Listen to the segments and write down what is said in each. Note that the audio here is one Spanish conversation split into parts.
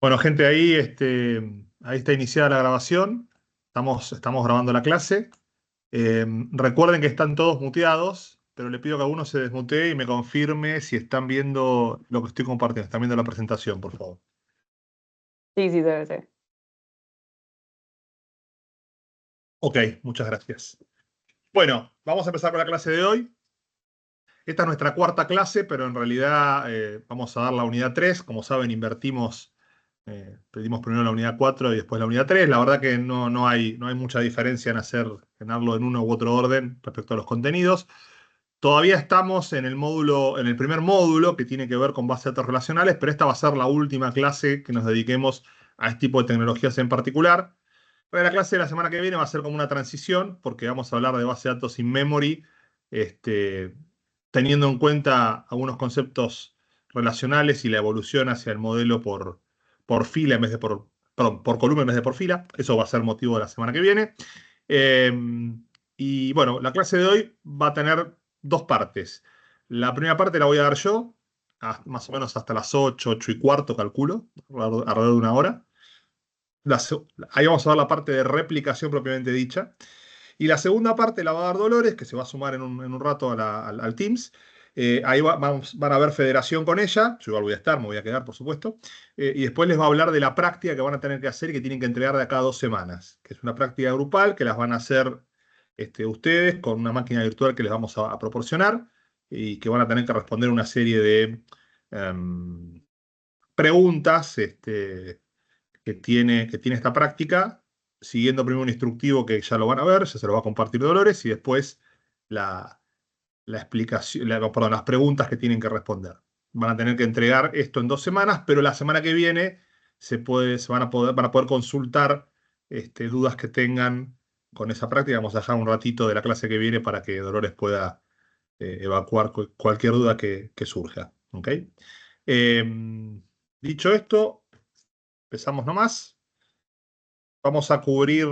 Bueno, gente, ahí está iniciada la grabación. Estamos grabando la clase. Recuerden que están todos muteados, pero le pido que alguno se desmutee y me confirme si están viendo lo que estoy compartiendo. Están viendo la presentación, por favor. Sí, sí, debe ser. Ok, muchas gracias. Bueno, vamos a empezar con la clase de hoy. Esta es nuestra cuarta clase, pero en realidad vamos a dar la unidad 3. Como saben, pedimos primero la unidad 4 y después la unidad 3. La verdad que no hay mucha diferencia en hacerlo en uno u otro orden respecto a los contenidos. Todavía estamos en el primer módulo que tiene que ver con bases de datos relacionales, pero esta va a ser la última clase que nos dediquemos a este tipo de tecnologías en particular. La clase de la semana que viene va a ser como una transición, porque vamos a hablar de base de datos in memory, este, teniendo en cuenta algunos conceptos relacionales y la evolución hacia el modelo por fila en vez de perdón, por columna en vez de por fila. Eso va a ser motivo de la semana que viene. Eh, y bueno, la clase de hoy va a tener dos partes. La primera parte la voy a dar yo, más o menos hasta las 8, 8:15, calculo, alrededor de una hora. Ahí vamos a ver la parte de replicación propiamente dicha. Y la segunda parte la va a dar Dolores, que se va a sumar en un rato al Teams. Ahí van a ver federación con ella. Yo igual voy a estar, me voy a quedar, por supuesto. Y después les va a hablar de la práctica que van a tener que hacer y que tienen que entregar de acá a 2 semanas, que es una práctica grupal que las van a hacer ustedes con una máquina virtual que les vamos a proporcionar y que van a tener que responder una serie de preguntas que tiene esta práctica, siguiendo primero un instructivo que ya lo van a ver, ya se lo va a compartir Dolores, y después la explicación, perdón, las preguntas que tienen que responder. Van a tener que entregar esto en 2 semanas, pero la semana que viene van a poder consultar dudas que tengan con esa práctica. Vamos a dejar un ratito de la clase que viene para que Dolores pueda evacuar cualquier duda que surja. ¿Ok? Dicho esto, empezamos nomás. Vamos a cubrir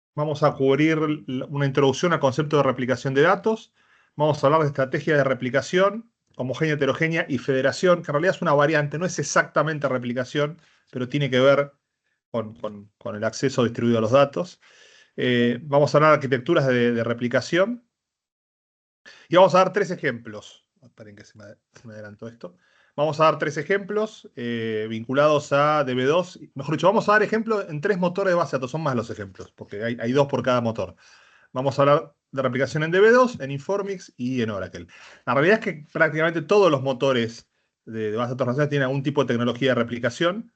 una introducción al concepto de replicación de datos. Vamos a hablar de estrategias de replicación, homogénea, heterogénea y federación, que en realidad es una variante, no es exactamente replicación, pero tiene que ver con el acceso distribuido a los datos. Vamos a hablar de arquitecturas de replicación y vamos a dar 3 ejemplos. Esperen que se me adelantó esto. Vamos a dar 3 ejemplos vinculados a DB2. Mejor dicho, vamos a dar ejemplos en 3 motores de base de datos. Son más los ejemplos, porque hay 2 por cada motor. Vamos a hablar de replicación en DB2, en Informix y en Oracle. La realidad es que prácticamente todos los motores de base de datos relacionales tienen algún tipo de tecnología de replicación.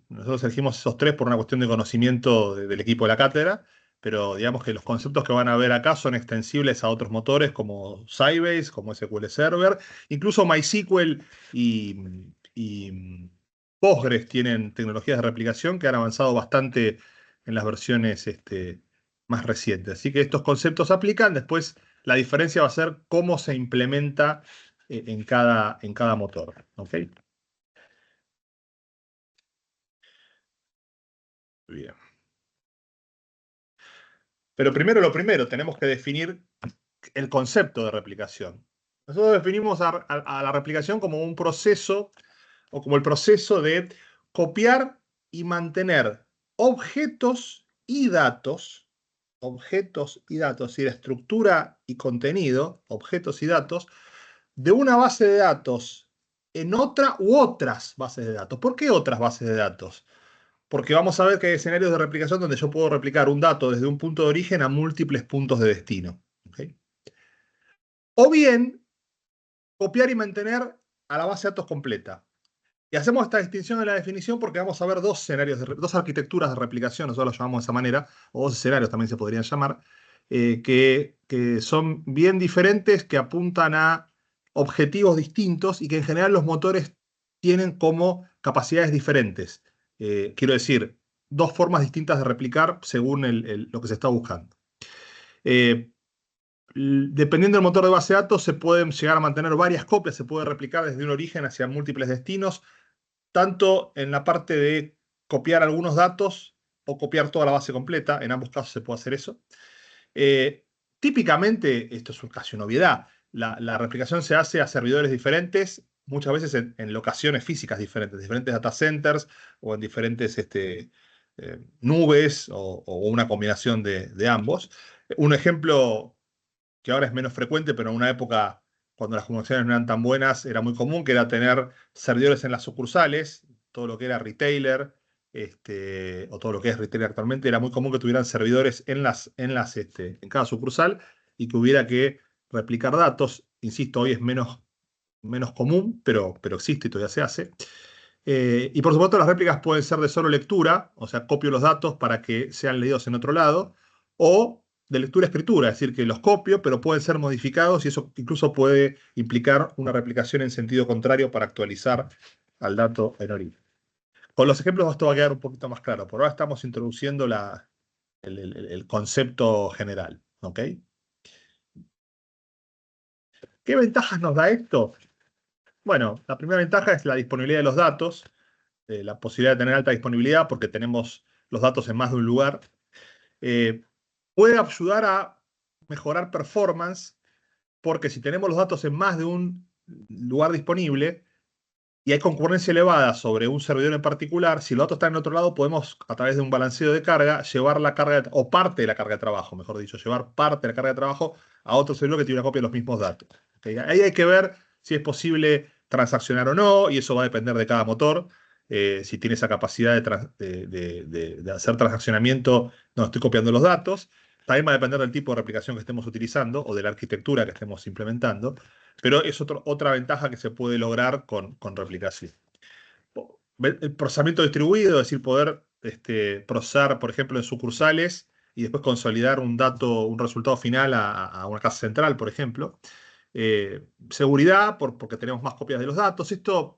Nosotros elegimos esos 3 por una cuestión de conocimiento del equipo de la cátedra, pero digamos que los conceptos que van a ver acá son extensibles a otros motores como Sybase, como SQL Server, incluso MySQL y Postgres tienen tecnologías de replicación que han avanzado bastante en las versiones más recientes. Así que estos conceptos se aplican, después la diferencia va a ser cómo se implementa en cada motor. ¿Ok? Bien. Pero primero lo primero, tenemos que definir el concepto de replicación. Nosotros definimos a la replicación como un proceso o como el proceso de copiar y mantener objetos y datos, y de estructura y contenido, objetos y datos, de una base de datos en otra u otras bases de datos. ¿Por qué otras bases de datos? Porque vamos a ver que hay escenarios de replicación donde yo puedo replicar un dato desde un punto de origen a múltiples puntos de destino. ¿Okay? O bien, copiar y mantener a la base de datos completa. Y hacemos esta distinción en la definición porque vamos a ver 2 escenarios, 2 arquitecturas de replicación, nosotros lo llamamos de esa manera, o 2 escenarios también se podrían llamar, que son bien diferentes, que apuntan a objetivos distintos y que en general los motores tienen como capacidades diferentes. Quiero decir, 2 formas distintas de replicar según lo que se está buscando. Dependiendo del motor de base de datos, se pueden llegar a mantener varias copias, se puede replicar desde un origen hacia múltiples destinos, tanto en la parte de copiar algunos datos o copiar toda la base completa. En ambos casos se puede hacer eso. Típicamente, esto es casi una obviedad, la replicación se hace a servidores diferentes muchas veces en locaciones físicas diferentes data centers o en diferentes nubes o una combinación de ambos. Un ejemplo que ahora es menos frecuente, pero en una época cuando las comunicaciones no eran tan buenas, era muy común, que era tener servidores en las sucursales, todo lo que era retailer, o todo lo que es retailer actualmente, era muy común que tuvieran servidores en cada sucursal y que hubiera que replicar datos. Insisto, hoy es menos común, pero existe y todavía se hace. Y por supuesto las réplicas pueden ser de solo lectura, o sea, copio los datos para que sean leídos en otro lado, o de lectura-escritura, es decir, que los copio, pero pueden ser modificados y eso incluso puede implicar una replicación en sentido contrario para actualizar al dato en origen. Con los ejemplos esto va a quedar un poquito más claro. Por ahora estamos introduciendo el concepto general. ¿Ok? ¿Qué ventajas nos da esto? Bueno, la primera ventaja es la disponibilidad de los datos, la posibilidad de tener alta disponibilidad porque tenemos los datos en más de un lugar. Puede ayudar a mejorar performance porque si tenemos los datos en más de un lugar disponible y hay concurrencia elevada sobre un servidor en particular, si los datos están en otro lado, podemos, a través de un balanceo de carga, llevar la carga, o parte de la carga de trabajo, mejor dicho, llevar parte de la carga de trabajo a otro servidor que tiene una copia de los mismos datos. ¿Okay? Ahí hay que ver si es posible transaccionar o no, y eso va a depender de cada motor. Si tiene esa capacidad de hacer transaccionamiento, no estoy copiando los datos. También va a depender del tipo de replicación que estemos utilizando o de la arquitectura que estemos implementando. Pero es otra ventaja que se puede lograr con replicación. El procesamiento distribuido, es decir, poder procesar, por ejemplo, en sucursales y después consolidar un dato, un resultado final a una casa central, por ejemplo. Seguridad, porque tenemos más copias de los datos. Esto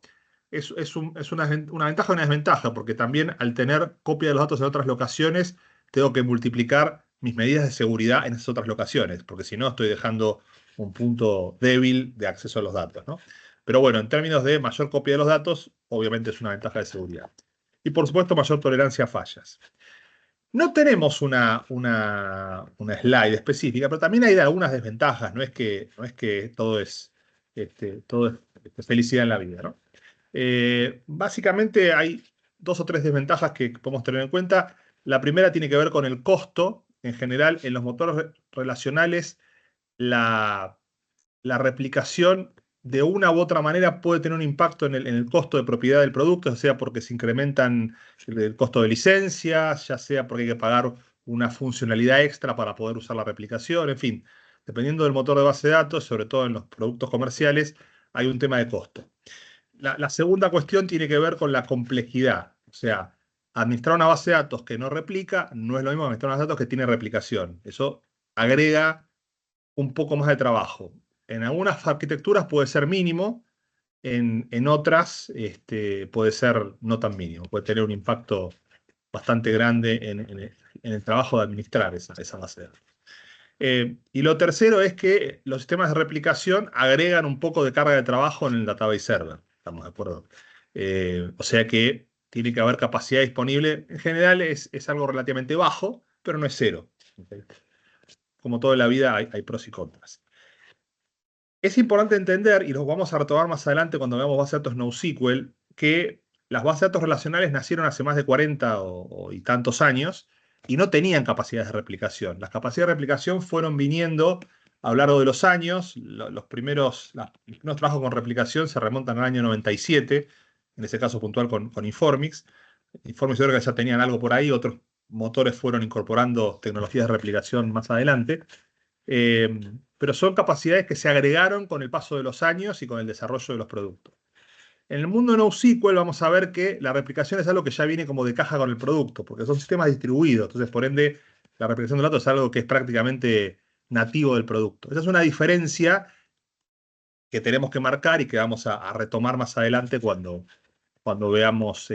es una ventaja y una desventaja, porque también al tener copia de los datos en otras locaciones, tengo que multiplicar mis medidas de seguridad en esas otras locaciones, porque si no estoy dejando un punto débil de acceso a los datos, ¿no? Pero bueno, en términos de mayor copia de los datos, obviamente es una ventaja de seguridad. Y por supuesto, mayor tolerancia a fallas. No tenemos una slide específica, pero también hay algunas desventajas. No es que todo es felicidad en la vida, ¿no? Básicamente hay dos o tres desventajas que podemos tener en cuenta. La primera tiene que ver con el costo. En general, en los motores relacionales, la replicación de una u otra manera puede tener un impacto en el costo de propiedad del producto, ya sea porque se incrementan el costo de licencias, ya sea porque hay que pagar una funcionalidad extra para poder usar la replicación, en fin, dependiendo del motor de base de datos, sobre todo en los productos comerciales, hay un tema de costo. La segunda cuestión tiene que ver con la complejidad, o sea, administrar una base de datos que no replica no es lo mismo que administrar una base de datos que tiene replicación. Eso agrega un poco más de trabajo. En algunas arquitecturas puede ser mínimo, en otras puede ser no tan mínimo, puede tener un impacto bastante grande en el trabajo de administrar esa base de datos. Y lo tercero es que los sistemas de replicación agregan un poco de carga de trabajo en el database server, ¿estamos de acuerdo? O sea que tiene que haber capacidad disponible. En general es algo relativamente bajo, pero no es cero. ¿Okay? Como toda la vida hay pros y contras. Es importante entender, y lo vamos a retomar más adelante cuando veamos bases de datos NoSQL, que las bases de datos relacionales nacieron hace más de 40 y tantos años y no tenían capacidades de replicación. Las capacidades de replicación fueron viniendo a lo largo de los años. Los primeros trabajos con replicación se remontan al año 97, en ese caso puntual con Informix. Informix yo creo que ya tenían algo por ahí, otros motores fueron incorporando tecnologías de replicación más adelante. Pero son capacidades que se agregaron con el paso de los años y con el desarrollo de los productos. En el mundo de NoSQL vamos a ver que la replicación es algo que ya viene como de caja con el producto, porque son sistemas distribuidos. Entonces, por ende, la replicación de datos es algo que es prácticamente nativo del producto. Esa es una diferencia que tenemos que marcar y que vamos a retomar más adelante cuando veamos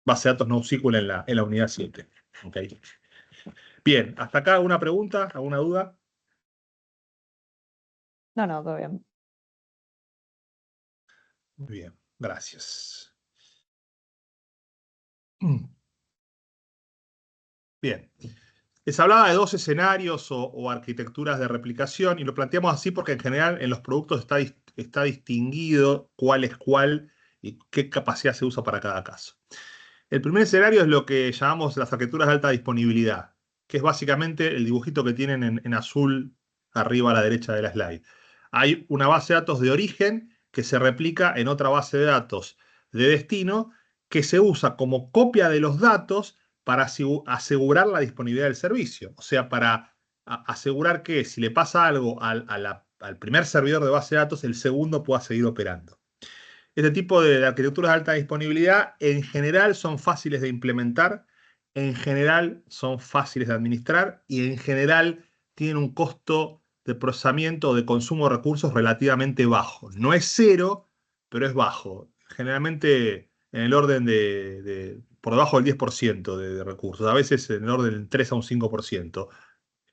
base de datos NoSQL en la unidad 7. ¿Okay? Bien, hasta acá, ¿alguna pregunta? ¿Alguna duda? No, no, todo bien. Muy bien, gracias. Bien. Les hablaba de dos escenarios o arquitecturas de replicación y lo planteamos así porque en general en los productos está distinguido cuál es cuál y qué capacidad se usa para cada caso. El primer escenario es lo que llamamos las arquitecturas de alta disponibilidad, que es básicamente el dibujito que tienen en azul arriba a la derecha de la slide. Hay una base de datos de origen que se replica en otra base de datos de destino que se usa como copia de los datos para asegurar la disponibilidad del servicio. O sea, para asegurar que si le pasa algo al primer servidor de base de datos, el segundo pueda seguir operando. Este tipo de arquitecturas de alta disponibilidad en general son fáciles de implementar, en general son fáciles de administrar y en general tienen un costo de procesamiento o de consumo de recursos relativamente bajo. No es cero, pero es bajo. Generalmente en el orden por debajo del 10% de recursos, a veces en el orden del 3 a un 5%,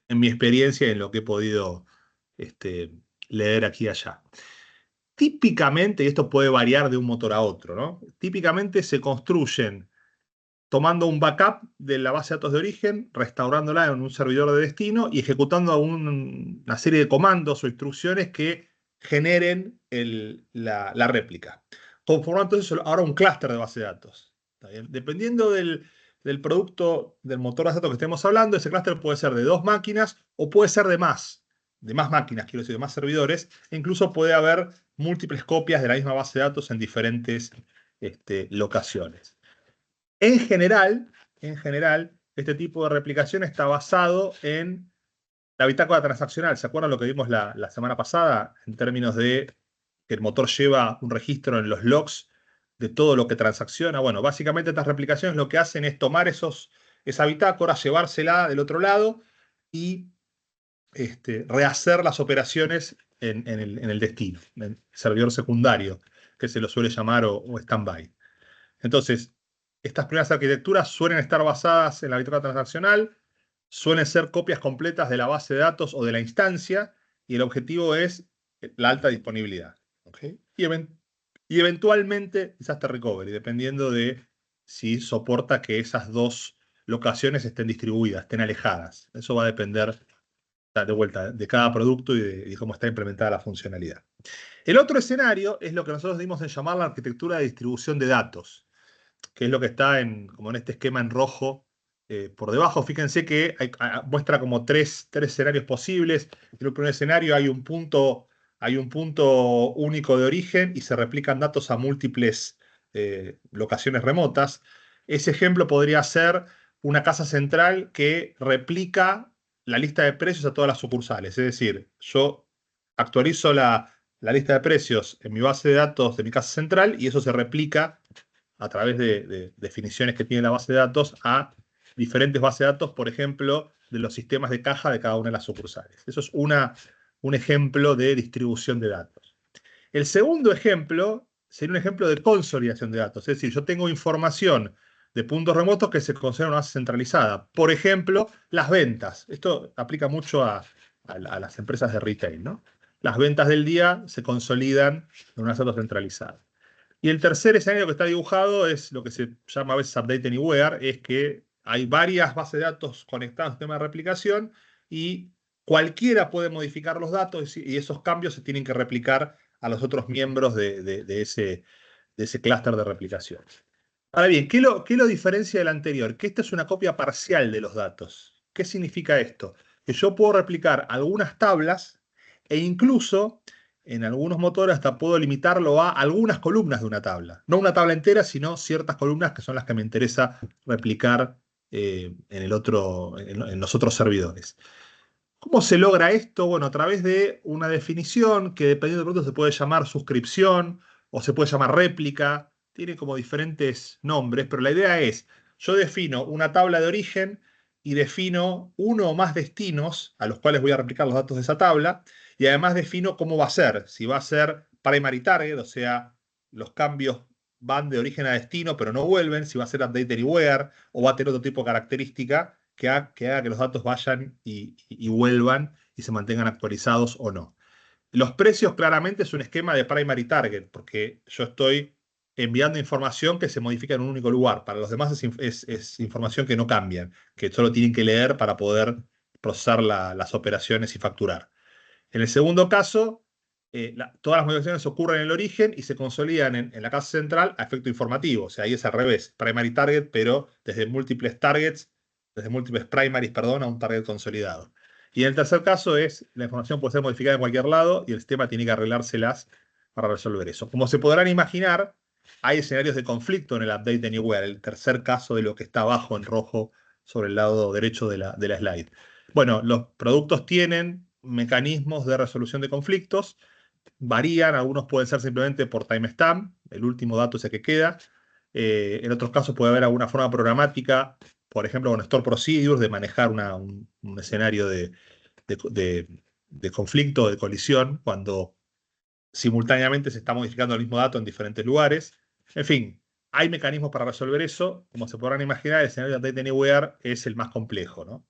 en mi experiencia y en lo que he podido leer aquí y allá. Típicamente, y esto puede variar de un motor a otro, ¿no? Típicamente se construyen tomando un backup de la base de datos de origen, restaurándola en un servidor de destino y ejecutando una serie de comandos o instrucciones que generen la réplica. Conformando entonces ahora un clúster de base de datos. ¿Está bien? Dependiendo del producto, del motor de datos que estemos hablando, ese clúster puede ser de 2 máquinas o puede ser de más máquinas, quiero decir, de más servidores, e incluso puede haber múltiples copias de la misma base de datos en diferentes locaciones. En general, este tipo de replicación está basado en la bitácora transaccional. ¿Se acuerdan lo que vimos la semana pasada en términos de que el motor lleva un registro en los logs de todo lo que transacciona? Bueno, básicamente estas replicaciones lo que hacen es tomar esa bitácora, llevársela del otro lado y rehacer las operaciones en el destino, en el servidor secundario, que se lo suele llamar o standby. Entonces, estas primeras arquitecturas suelen estar basadas en la bitácora transaccional, suelen ser copias completas de la base de datos o de la instancia, y el objetivo es la alta disponibilidad. ¿Okay? Y eventualmente disaster recovery, dependiendo de si soporta que esas dos locaciones estén distribuidas, estén alejadas. Eso va a depender, de vuelta, de cada producto y de cómo está implementada la funcionalidad. El otro escenario es lo que nosotros dimos en llamar la arquitectura de distribución de datos, que es lo que está como en este esquema en rojo por debajo. Fíjense que muestra como tres escenarios posibles. En el primer escenario hay un punto único de origen y se replican datos a múltiples locaciones remotas. Ese ejemplo podría ser una casa central que replica la lista de precios a todas las sucursales. Es decir, yo actualizo la lista de precios en mi base de datos de mi casa central y eso se replica a través de definiciones que tiene la base de datos a diferentes bases de datos, por ejemplo, de los sistemas de caja de cada una de las sucursales. Eso es un ejemplo de distribución de datos. El segundo ejemplo sería un ejemplo de consolidación de datos. Es decir, yo tengo información de puntos remotos que se consideran una base centralizada. Por ejemplo, las ventas. Esto aplica mucho a las empresas de retail, ¿no? Las ventas del día se consolidan en una base de datos centralizada. Y el tercer escenario que está dibujado es lo que se llama a veces Update Anywhere, es que hay varias bases de datos conectadas al sistema de replicación y cualquiera puede modificar los datos y esos cambios se tienen que replicar a los otros miembros de ese clúster de replicación. Ahora bien, ¿qué lo diferencia del anterior? Que esta es una copia parcial de los datos. ¿Qué significa esto? Que yo puedo replicar algunas tablas e incluso en algunos motores hasta puedo limitarlo a algunas columnas de una tabla. No una tabla entera, sino ciertas columnas que son las que me interesa replicar en los otros servidores. ¿Cómo se logra esto? Bueno, a través de una definición que dependiendo del producto se puede llamar suscripción o se puede llamar réplica. Tiene como diferentes nombres, pero la idea es, yo defino una tabla de origen y defino uno o más destinos a los cuales voy a replicar los datos de esa tabla y además defino cómo va a ser. Si va a ser primary target, o sea, los cambios van de origen a destino pero no vuelven, si va a ser update anywhere o va a tener otro tipo de característica que haga que los datos vayan y vuelvan y se mantengan actualizados o no. Los precios claramente es un esquema de primary target, porque yo estoy enviando información que se modifica en un único lugar. Para los demás es información que no cambian, que solo tienen que leer para poder procesar las operaciones y facturar. En el segundo caso, todas las modificaciones ocurren en el origen y se consolidan en la casa central a efecto informativo. O sea, ahí es al revés, primary target, pero desde múltiples targets, desde múltiples primaries, perdón, a un target consolidado. Y en el tercer caso es, la información puede ser modificada en cualquier lado y el sistema tiene que arreglárselas para resolver eso. Como se podrán imaginar, hay escenarios de conflicto en el update anywhere, el tercer caso de lo que está abajo en rojo sobre el lado derecho de la slide. Bueno, los productos tienen mecanismos de resolución de conflictos, varían, algunos pueden ser simplemente por timestamp, el último dato es el que queda. En otros casos puede haber alguna forma programática, por ejemplo con store procedures, de manejar un escenario de conflicto, de colisión, cuando simultáneamente se está modificando el mismo dato en diferentes lugares. En fin, hay mecanismos para resolver eso. Como se podrán imaginar, el escenario de Update Anywhere es el más complejo, ¿no?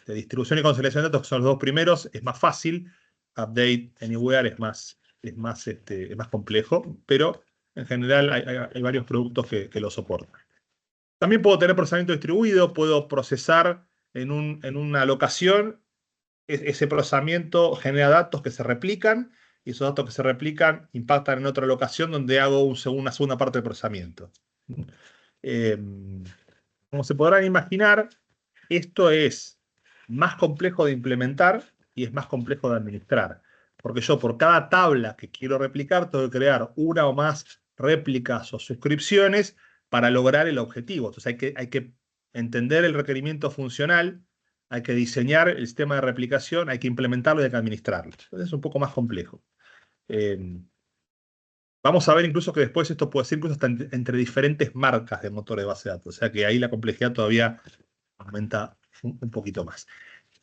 Distribución y consolidación de datos, que son los dos primeros, es más fácil. Update Anywhere es más complejo, pero en general hay varios productos que lo soportan. También puedo tener procesamiento distribuido, puedo procesar en una locación, ese procesamiento genera datos que se replican, y esos datos que se replican impactan en otra locación donde hago una segunda parte del procesamiento. Como se podrán imaginar, esto es más complejo de implementar y es más complejo de administrar. Porque yo por cada tabla que quiero replicar tengo que crear una o más réplicas o suscripciones para lograr el objetivo. Entonces hay que entender el requerimiento funcional, hay que diseñar el sistema de replicación, hay que implementarlo y hay que administrarlo. Entonces es un poco más complejo. Vamos a ver incluso que después esto puede ser incluso hasta entre diferentes marcas de motores de base de datos. O sea que ahí la complejidad todavía aumenta un poquito más.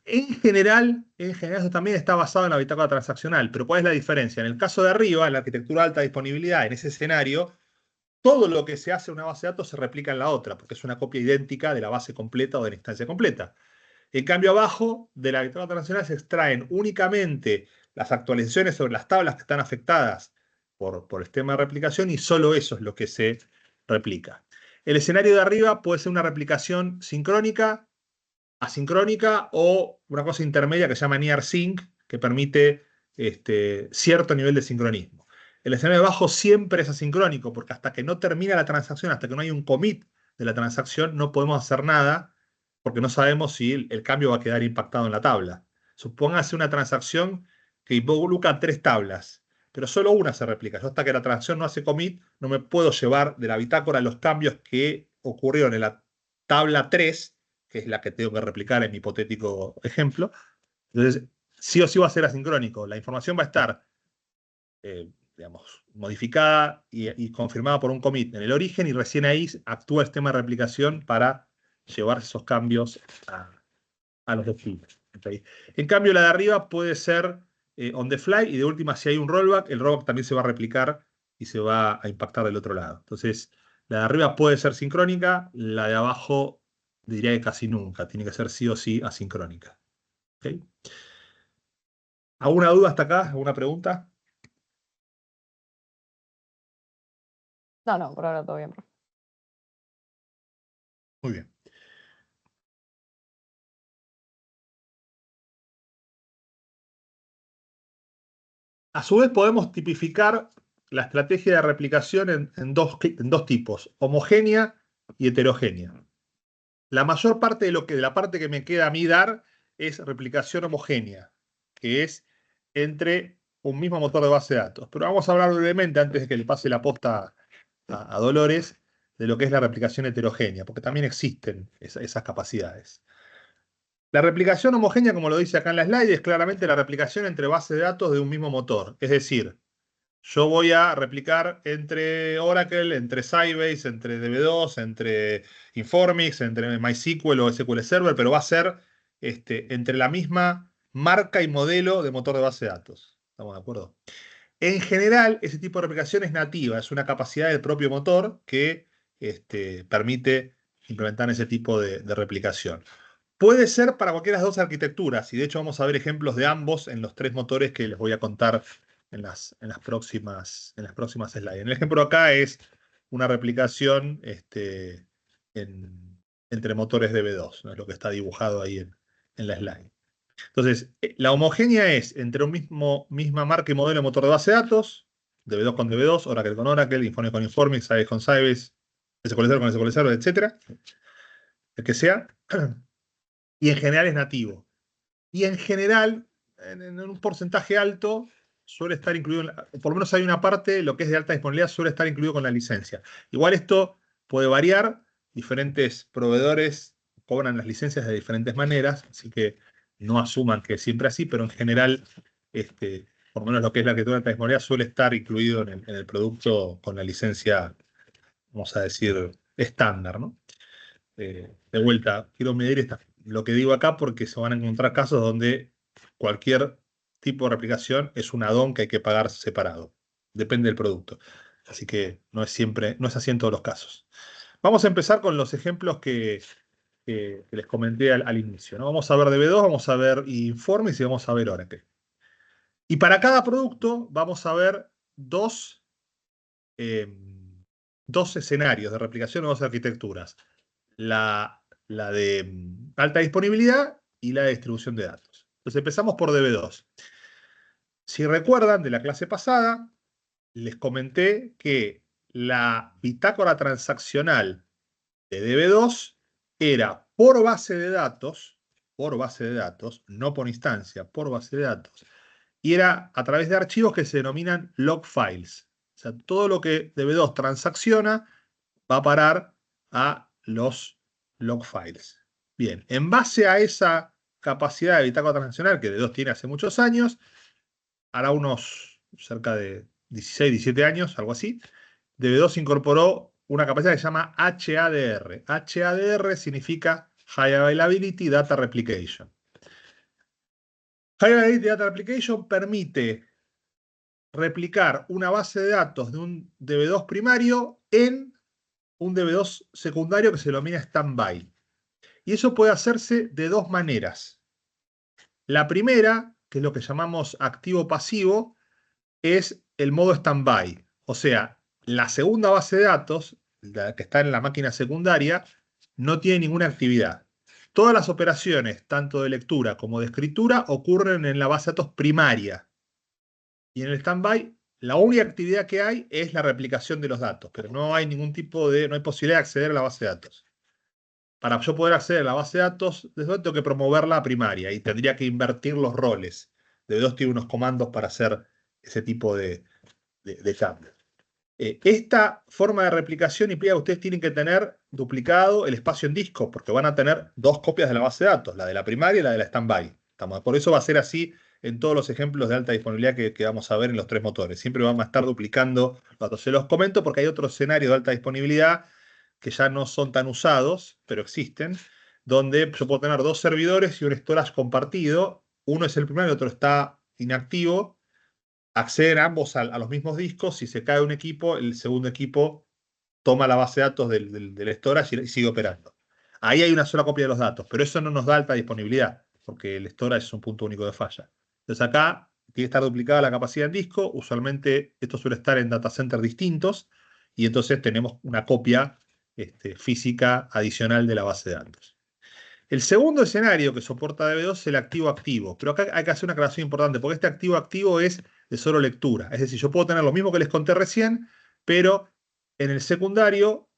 En general, eso también está basado en la bitácora transaccional, pero ¿cuál es la diferencia? En el caso de arriba, en la arquitectura de alta disponibilidad, en ese escenario, todo lo que se hace en una base de datos se replica en la otra, porque es una copia idéntica de la base completa o de la instancia completa. En cambio, abajo de la bitácora transaccional se extraen únicamente las actualizaciones sobre las tablas que están afectadas por el sistema de replicación y solo eso es lo que se replica. El escenario de arriba puede ser una replicación sincrónica, asincrónica o una cosa intermedia que se llama near sync, que permite cierto nivel de sincronismo. El escenario de abajo siempre es asincrónico, porque hasta que no termina la transacción, hasta que no hay un commit de la transacción, no podemos hacer nada, porque no sabemos si el cambio va a quedar impactado en la tabla. Supóngase una transacción que involucra 3 tablas, pero solo una se replica. Yo hasta que la transacción no hace commit, no me puedo llevar de la bitácora los cambios que ocurrieron en la tabla 3, que es la que tengo que replicar en mi hipotético ejemplo. Entonces, sí o sí va a ser asincrónico. La información va a estar, digamos, modificada y confirmada por un commit en el origen, y recién ahí actúa el sistema de replicación para llevar esos cambios a los destinos. ¿Okay? En cambio, la de arriba puede ser on the fly, y de última, si hay un rollback, el rollback también se va a replicar y se va a impactar del otro lado. Entonces, la de arriba puede ser sincrónica, la de abajo diría que casi nunca, tiene que ser sí o sí asincrónica. ¿Okay? ¿Alguna duda hasta acá? ¿Alguna pregunta? No, por ahora todo bien. Muy bien. A su vez podemos tipificar la estrategia de replicación en dos tipos, homogénea y heterogénea. La mayor parte de la parte que me queda a mí dar es replicación homogénea, que es entre un mismo motor de base de datos. Pero vamos a hablar brevemente, antes de que le pase la posta a Dolores, de lo que es la replicación heterogénea, porque también existen esas capacidades. La replicación homogénea, como lo dice acá en la slide, es claramente la replicación entre bases de datos de un mismo motor. Es decir, yo voy a replicar entre Oracle, entre Sybase, entre DB2, entre Informix, entre MySQL o SQL Server, pero va a ser entre la misma marca y modelo de motor de base de datos. ¿Estamos de acuerdo? En general, ese tipo de replicación es nativa, es una capacidad del propio motor que permite implementar ese tipo de replicación. Puede ser para cualquiera de las dos arquitecturas, y de hecho vamos a ver ejemplos de ambos en los 3 motores que les voy a contar en las próximas slides. En el ejemplo acá es una replicación entre motores DB2, ¿no? Es lo que está dibujado ahí en la slide. Entonces, la homogénea es entre misma marca y modelo de motor de base de datos, DB2 con DB2, Oracle con Oracle, Informe con Informe, Sybase con Sybase, SQL Server con SQL Server, etc. El que sea. Y en general es nativo. Y en general, en un porcentaje alto, suele estar incluido, por lo menos hay una parte, lo que es de alta disponibilidad, suele estar incluido con la licencia. Igual esto puede variar, diferentes proveedores cobran las licencias de diferentes maneras, así que no asuman que es siempre así, pero en general, por lo menos lo que es la arquitectura de alta disponibilidad suele estar incluido en el producto con la licencia, vamos a decir, estándar, ¿no? De vuelta, quiero medir lo que digo acá porque se van a encontrar casos donde cualquier tipo de replicación es un add-on que hay que pagar separado. Depende del producto. Así que no es así en todos los casos. Vamos a empezar con los ejemplos que les comenté al inicio, ¿no? Vamos a ver DB2, vamos a ver Informes y vamos a ver Oracle. Y para cada producto vamos a ver dos escenarios de replicación de dos arquitecturas. La de alta disponibilidad y la de distribución de datos. Entonces empezamos por DB2. Si recuerdan de la clase pasada, les comenté que la bitácora transaccional de DB2 era por base de datos, no por instancia, por base de datos, y era a través de archivos que se denominan log files. O sea, todo lo que DB2 transacciona va a parar a los log files. Bien, en base a esa capacidad de bitácora transaccional que DB2 tiene hace muchos años, hará unos cerca de 16, 17 años, algo así, DB2 incorporó una capacidad que se llama HADR. HADR significa High Availability Data Replication. High Availability Data Replication permite replicar una base de datos de un DB2 primario en un DB2 secundario que se denomina standby. Y eso puede hacerse de dos maneras. La primera, que es lo que llamamos activo-pasivo, es el modo standby. O sea, la segunda base de datos, la que está en la máquina secundaria, no tiene ninguna actividad. Todas las operaciones, tanto de lectura como de escritura, ocurren en la base de datos primaria. Y en el standby, la única actividad que hay es la replicación de los datos, pero no hay ningún tipo no hay posibilidad de acceder a la base de datos. Para yo poder acceder a la base de datos, tengo que promoverla a primaria y tendría que invertir los roles. DB2 tiene unos comandos para hacer ese tipo de cambios. Esta forma de replicación implica que ustedes tienen que tener duplicado el espacio en disco, porque van a tener dos copias de la base de datos, la de la primaria y la de la standby. Por eso va a ser así en todos los ejemplos de alta disponibilidad que vamos a ver en los tres motores. Siempre van a estar duplicando los datos. Se los comento porque hay otros escenarios de alta disponibilidad que ya no son tan usados, pero existen, donde yo puedo tener dos servidores y un storage compartido. Uno es el primario, el otro está inactivo. Acceden ambos a los mismos discos. Si se cae un equipo, el segundo equipo toma la base de datos del storage y sigue operando. Ahí hay una sola copia de los datos, pero eso no nos da alta disponibilidad, porque el storage es un punto único de falla. Entonces acá tiene que estar duplicada la capacidad en disco. Usualmente esto suele estar en data centers distintos, y entonces tenemos una copia física adicional de la base de datos. El segundo escenario que soporta DB2 es el activo-activo, pero acá hay que hacer una aclaración importante, porque este activo-activo es de solo lectura. Es decir, yo puedo tener lo mismo que les conté recién, pero en el secundario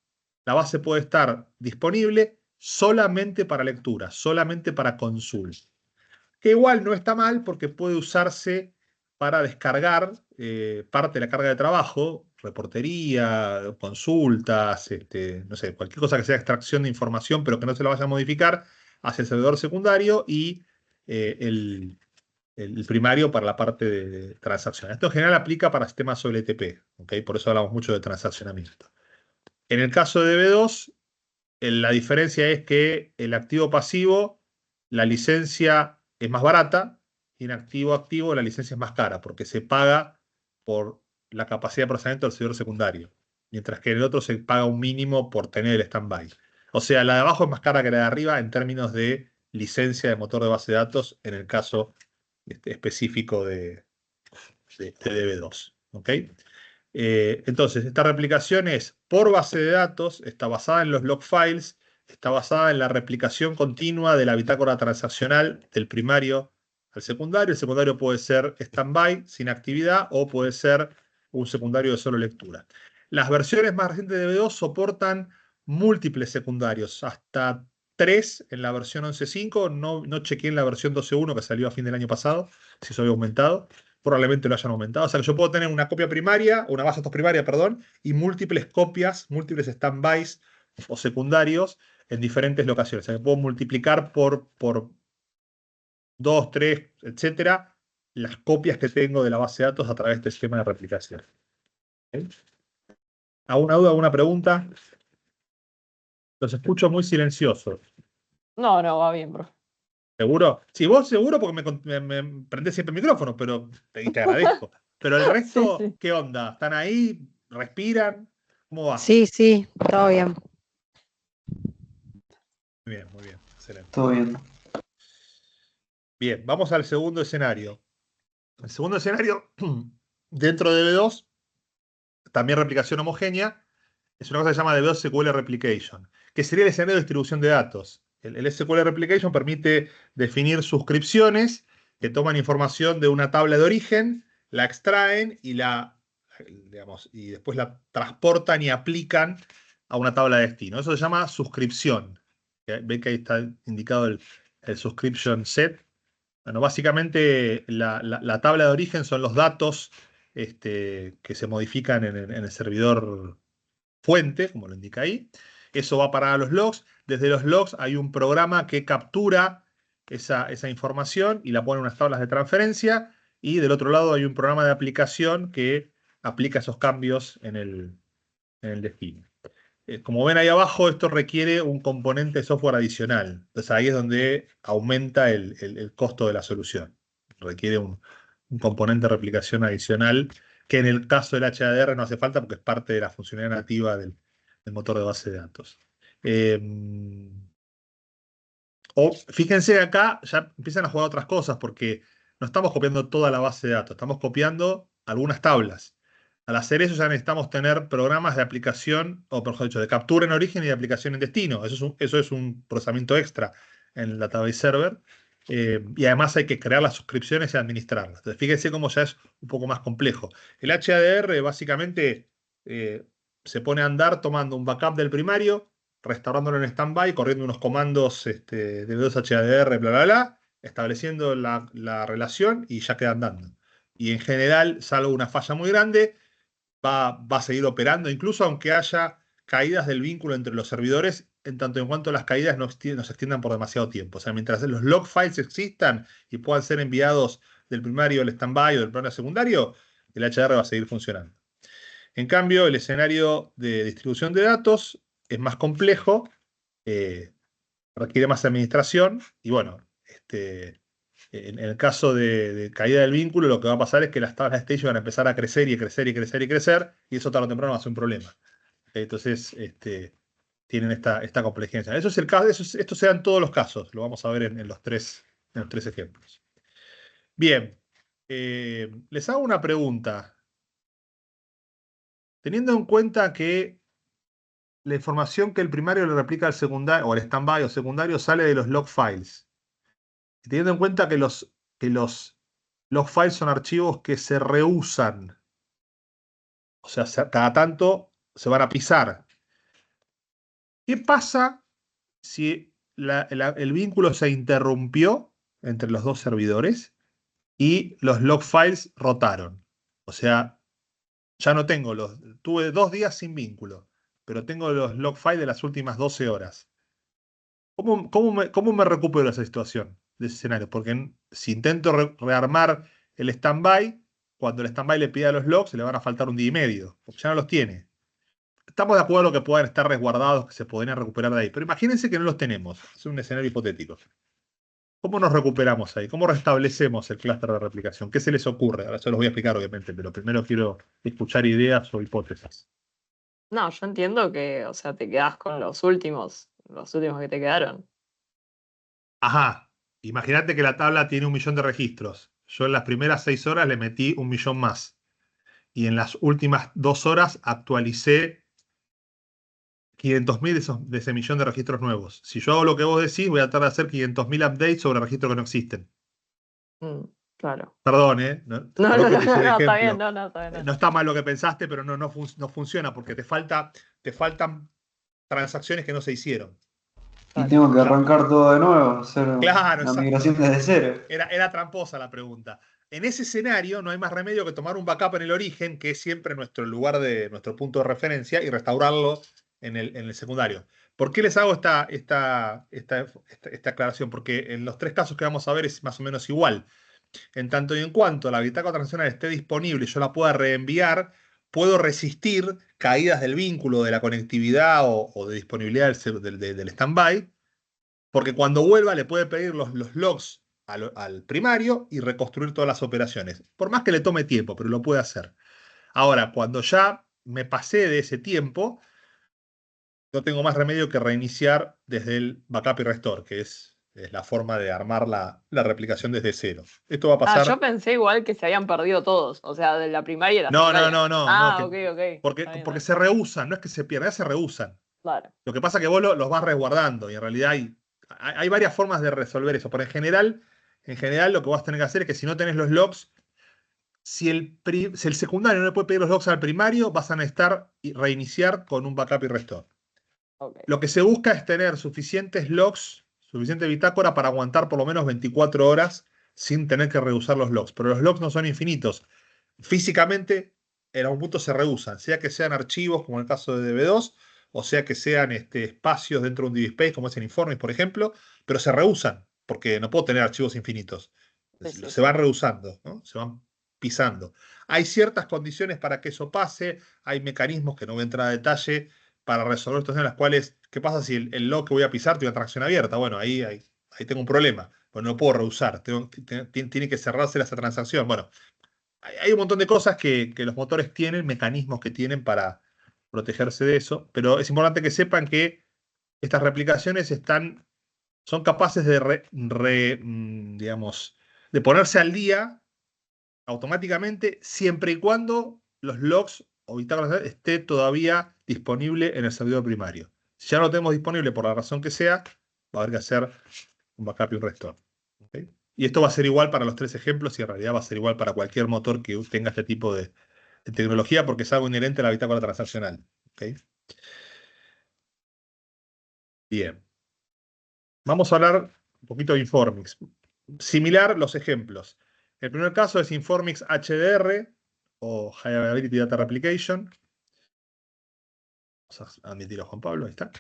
la base puede estar disponible solamente para lectura, solamente para consulta. Que igual no está mal porque puede usarse para descargar parte de la carga de trabajo, reportería, consultas, no sé, cualquier cosa que sea extracción de información, pero que no se la vaya a modificar hacia el servidor secundario y el primario para la parte de transacción. Esto en general aplica para sistemas OLTP, ¿okay? Por eso hablamos mucho de transaccionamiento. En el caso de DB2, la diferencia es que el activo pasivo, la licencia es más barata, y en activo activo la licencia es más cara, porque se paga por la capacidad de procesamiento del servidor secundario, mientras que en el otro se paga un mínimo por tener el standby. O sea, la de abajo es más cara que la de arriba en términos de licencia de motor de base de datos en el caso específico de DB2. ¿Okay? Entonces, esta replicación es por base de datos, está basada en los log files, está basada en la replicación continua de la bitácora transaccional del primario al secundario. El secundario puede ser stand-by, sin actividad, o puede ser un secundario de solo lectura. Las versiones más recientes de DB2 soportan múltiples secundarios, hasta 3 en la versión 11.5. No chequeé en la versión 12.1 que salió a fin del año pasado, si eso había aumentado. Probablemente lo hayan aumentado. O sea que yo puedo tener una copia primaria, una base de datos primaria, perdón, y múltiples copias, múltiples standbys o secundarios en diferentes locaciones. O sea que puedo multiplicar por 2, 3, etcétera, las copias que tengo de la base de datos a través de este esquema de replicación. ¿Okay? ¿Alguna duda, alguna pregunta? Los escucho muy silenciosos. No, no, va bien, bro. ¿Seguro? Sí, vos seguro porque me prendés siempre el micrófono, pero te agradezco. Pero el Sí, resto, sí. ¿qué onda? ¿Están ahí? ¿Respiran? ¿Cómo va? Sí, sí, todo bien. Muy bien, excelente. Todo bien. Bien, vamos al segundo escenario. El segundo escenario, dentro de DB2, también replicación homogénea, es una cosa que se llama DB2 SQL Replication, que sería el escenario de distribución de datos. El SQL Replication permite definir suscripciones que toman información de una tabla de origen, la extraen y después la transportan y aplican a una tabla de destino. Eso se llama suscripción. Ven que ahí está indicado el subscription set. Bueno, básicamente la tabla de origen son los datos que se modifican en el servidor fuente, como lo indica ahí. Eso va para los logs. Desde los logs hay un programa que captura esa información y la pone en unas tablas de transferencia. Y del otro lado hay un programa de aplicación que aplica esos cambios en el destino. Como ven ahí abajo, esto requiere un componente de software adicional. Entonces ahí es donde aumenta el costo de la solución. Requiere un componente de replicación adicional que en el caso del HADR no hace falta porque es parte de la funcionalidad nativa del motor de base de datos. Eh, Fíjense acá, ya empiezan a jugar otras cosas porque no estamos copiando toda la base de datos, estamos copiando algunas tablas. Al hacer eso ya necesitamos tener programas de aplicación, o mejor dicho, de captura en origen y de aplicación en destino. Eso es un procesamiento extra en el database server. Y además hay que crear las suscripciones y administrarlas. Entonces, fíjense cómo ya es un poco más complejo. El HADR básicamente se pone a andar tomando un backup del primario, restaurándolo en stand-by, corriendo unos comandos de DB2 HADR, bla, bla, bla, estableciendo la relación y ya queda andando. Y en general, salvo una falla muy grande, va a seguir operando, incluso aunque haya caídas del vínculo entre los servidores, en tanto en cuanto las caídas no se extiendan por demasiado tiempo. O sea, mientras los log files existan y puedan ser enviados del primario al stand-by o del plano secundario, el HDR va a seguir funcionando. En cambio, el escenario de distribución de datos es más complejo, requiere más administración y bueno, en el caso de caída del vínculo, lo que va a pasar es que las tablas de stage van a empezar a crecer y crecer y crecer y crecer, y eso tarde o temprano va a ser un problema. Entonces, tienen esta complejidad. Eso es el caso, esto se da en todos los casos, lo vamos a ver en los tres ejemplos. Bien, les hago una pregunta. Teniendo en cuenta que la información que el primario le replica al secundario, o al standby o secundario, sale de los log files. Y teniendo en cuenta que los log files son archivos que se reusan, o sea, cada tanto se van a pisar. ¿Qué pasa si el vínculo se interrumpió entre los dos servidores y los log files rotaron? O sea, ya no tengo tuve 2 días sin vínculo, pero tengo los log files de las últimas 12 horas. ¿Cómo me recupero de esa situación, de ese escenario? Porque si intento rearmar el stand-by, cuando el stand-by le pida los logs, le van a faltar un día y medio, porque ya no los tiene. Estamos de acuerdo que puedan estar resguardados, que se podrían recuperar de ahí, pero imagínense que no los tenemos. Es un escenario hipotético. ¿Cómo nos recuperamos ahí? ¿Cómo restablecemos el clúster de replicación? ¿Qué se les ocurre? Ahora se los voy a explicar, obviamente, pero primero quiero escuchar ideas o hipótesis. No, yo entiendo que, o sea, te quedás con los últimos que te quedaron. Ajá, imagínate que la tabla tiene 1 millón de registros. Yo en las primeras 6 horas le metí 1 millón más. y en las últimas 2 horas actualicé 500.000 de ese millón de registros nuevos. Si yo hago lo que vos decís, voy a tratar de hacer 500.000 updates sobre registros que no existen. Mm, claro. Perdón, ¿eh? No, Creo no, que no, te hice el no, está bien, ejemplo. no, no, está bien. No está mal lo que pensaste, pero no funciona porque te faltan transacciones que no se hicieron. Y Claro. tengo que arrancar todo de nuevo, hacer Claro, una exacto. migración desde cero. Era tramposa la pregunta. En ese escenario no hay más remedio que tomar un backup en el origen, que es siempre nuestro lugar nuestro punto de referencia, y restaurarlo en el secundario. ¿Por qué les hago esta aclaración? Porque en los 3 casos que vamos a ver es más o menos igual. En tanto y en cuanto la bitácora transaccional esté disponible y yo la pueda reenviar, puedo resistir caídas del vínculo, de la conectividad o de disponibilidad del standby, porque cuando vuelva le puede pedir los logs al primario y reconstruir todas las operaciones. Por más que le tome tiempo, pero lo puede hacer. Ahora, cuando ya me pasé de ese tiempo, no tengo más remedio que reiniciar desde el backup y restore, que es la forma de armar la replicación desde cero. Esto va a Ah, yo pasar. pensé igual que se habían perdido todos, o sea, de la primaria y la No, no, secundaria. no, no, no, Ah, ok, ok. porque, Está bien, está porque bien. se rehusan, no es que se pierdan, se rehusan. Claro. Lo que pasa es que vos los vas resguardando y en realidad hay varias formas de resolver eso, pero en general lo que vas a tener que hacer es que si no tenés los logs, si el secundario no le puede pedir los logs al primario, vas a necesitar reiniciar con un backup y restore. Ok. Lo que se busca es tener suficientes logs, suficiente bitácora para aguantar por lo menos 24 horas sin tener que reusar los logs. Pero los logs no son infinitos. Físicamente, en algún punto se reusan, sea que sean archivos, como en el caso de DB2, o sea que sean espacios dentro de un DBSpace, como es en Informes, por ejemplo, pero se reusan, porque no puedo tener archivos infinitos. Sí, sí, Se sí. van reusando, ¿no? Se van pisando. Hay ciertas condiciones para que eso pase, hay mecanismos que no voy a entrar a detalle para resolver situaciones en las cuales, ¿qué pasa si el log que voy a pisar tiene una tracción abierta? Bueno, ahí tengo un problema, pues no lo puedo reusar, tiene que cerrarse esa transacción. Bueno, hay un montón de cosas que los motores tienen, mecanismos que tienen para protegerse de eso, pero es importante que sepan que estas replicaciones son capaces digamos, de ponerse al día automáticamente siempre y cuando los logs o bitácoras esté todavía disponible en el servidor primario. Si ya no lo tenemos disponible por la razón que sea, va a haber que hacer un backup y un restore. ¿Ok? Y esto va a ser igual para los 3 ejemplos y en realidad va a ser igual para cualquier motor que tenga este tipo de tecnología porque es algo inherente a la bitácora transaccional. ¿Ok? Bien. Vamos a hablar un poquito de Informix. Similar los ejemplos. El primer caso es Informix HDR o High Availability Data Replication. Vamos a admitirlo a Juan Pablo, ahí está.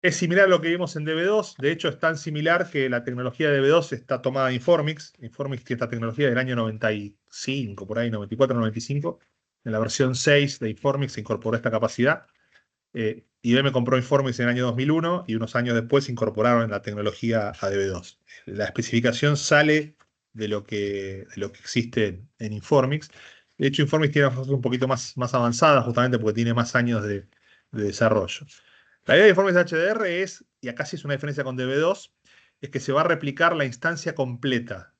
Es similar a lo que vimos en DB2. De hecho, es tan similar que la tecnología de DB2 está tomada de Informix. Informix tiene esta tecnología del año 95, por ahí, 94, 95. En la versión 6 de Informix se incorporó esta capacidad. IBM compró Informix en el año 2001 y unos años después incorporaron la tecnología a DB2. La especificación sale de lo que existe en Informix. De hecho, Informix tiene una un poquito más avanzada, justamente porque tiene más años de desarrollo. La idea de Informix HDR es, y acá sí es una diferencia con DB2, es que se va a replicar la instancia completa.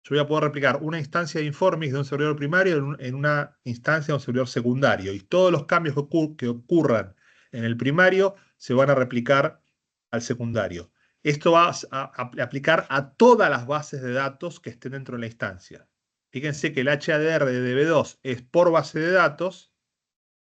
Yo voy a poder replicar una instancia de Informix de un servidor primario en una instancia de un servidor secundario. Y todos los cambios que ocurran en el primario se van a replicar al secundario. Esto va a aplicar a todas las bases de datos que estén dentro de la instancia. Fíjense que el HDR de DB2 es por base de datos.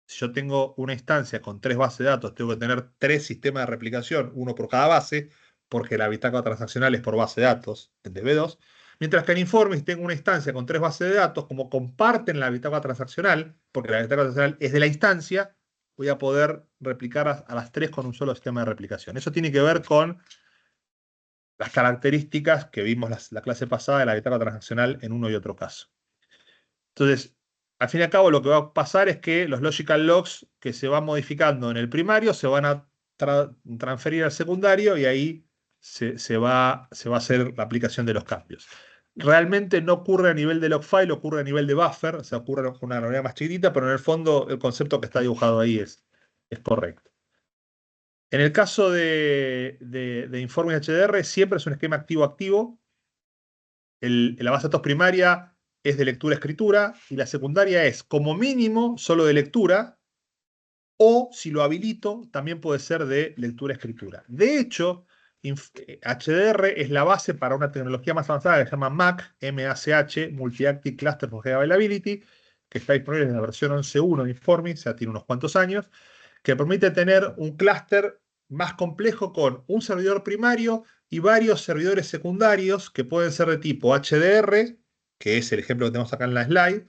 Si yo tengo una instancia con 3 bases de datos, tengo que tener 3 sistemas de replicación, uno por cada base, porque la bitácora transaccional es por base de datos en DB2. Mientras que en Informix tengo una instancia con 3 bases de datos, como comparten la bitácora transaccional, porque la bitácora transaccional es de la instancia, voy a poder replicar a las 3 con un solo sistema de replicación. Eso tiene que ver con las características que vimos la clase pasada de la bitácora transaccional en uno y otro caso. Entonces, al fin y al cabo, lo que va a pasar es que los logical logs que se van modificando en el primario se van a transferir al secundario y ahí se va a hacer la aplicación de los cambios. Realmente no ocurre a nivel de log file, ocurre a nivel de buffer, o sea, ocurre con una unidad más chiquitita, pero en el fondo el concepto que está dibujado ahí es correcto. En el caso de Informix HDR, siempre es un esquema activo-activo. La base de datos primaria es de lectura-escritura y la secundaria es como mínimo solo de lectura, o si lo habilito también puede ser de lectura-escritura. De hecho, HDR es la base para una tecnología más avanzada que se llama MACH, Multi-Active Cluster for High Availability, que está disponible en la versión 11.1 de Informix, ya tiene unos cuantos años, que permite tener un clúster más complejo con un servidor primario y varios servidores secundarios que pueden ser de tipo HDR, que es el ejemplo que tenemos acá en la slide,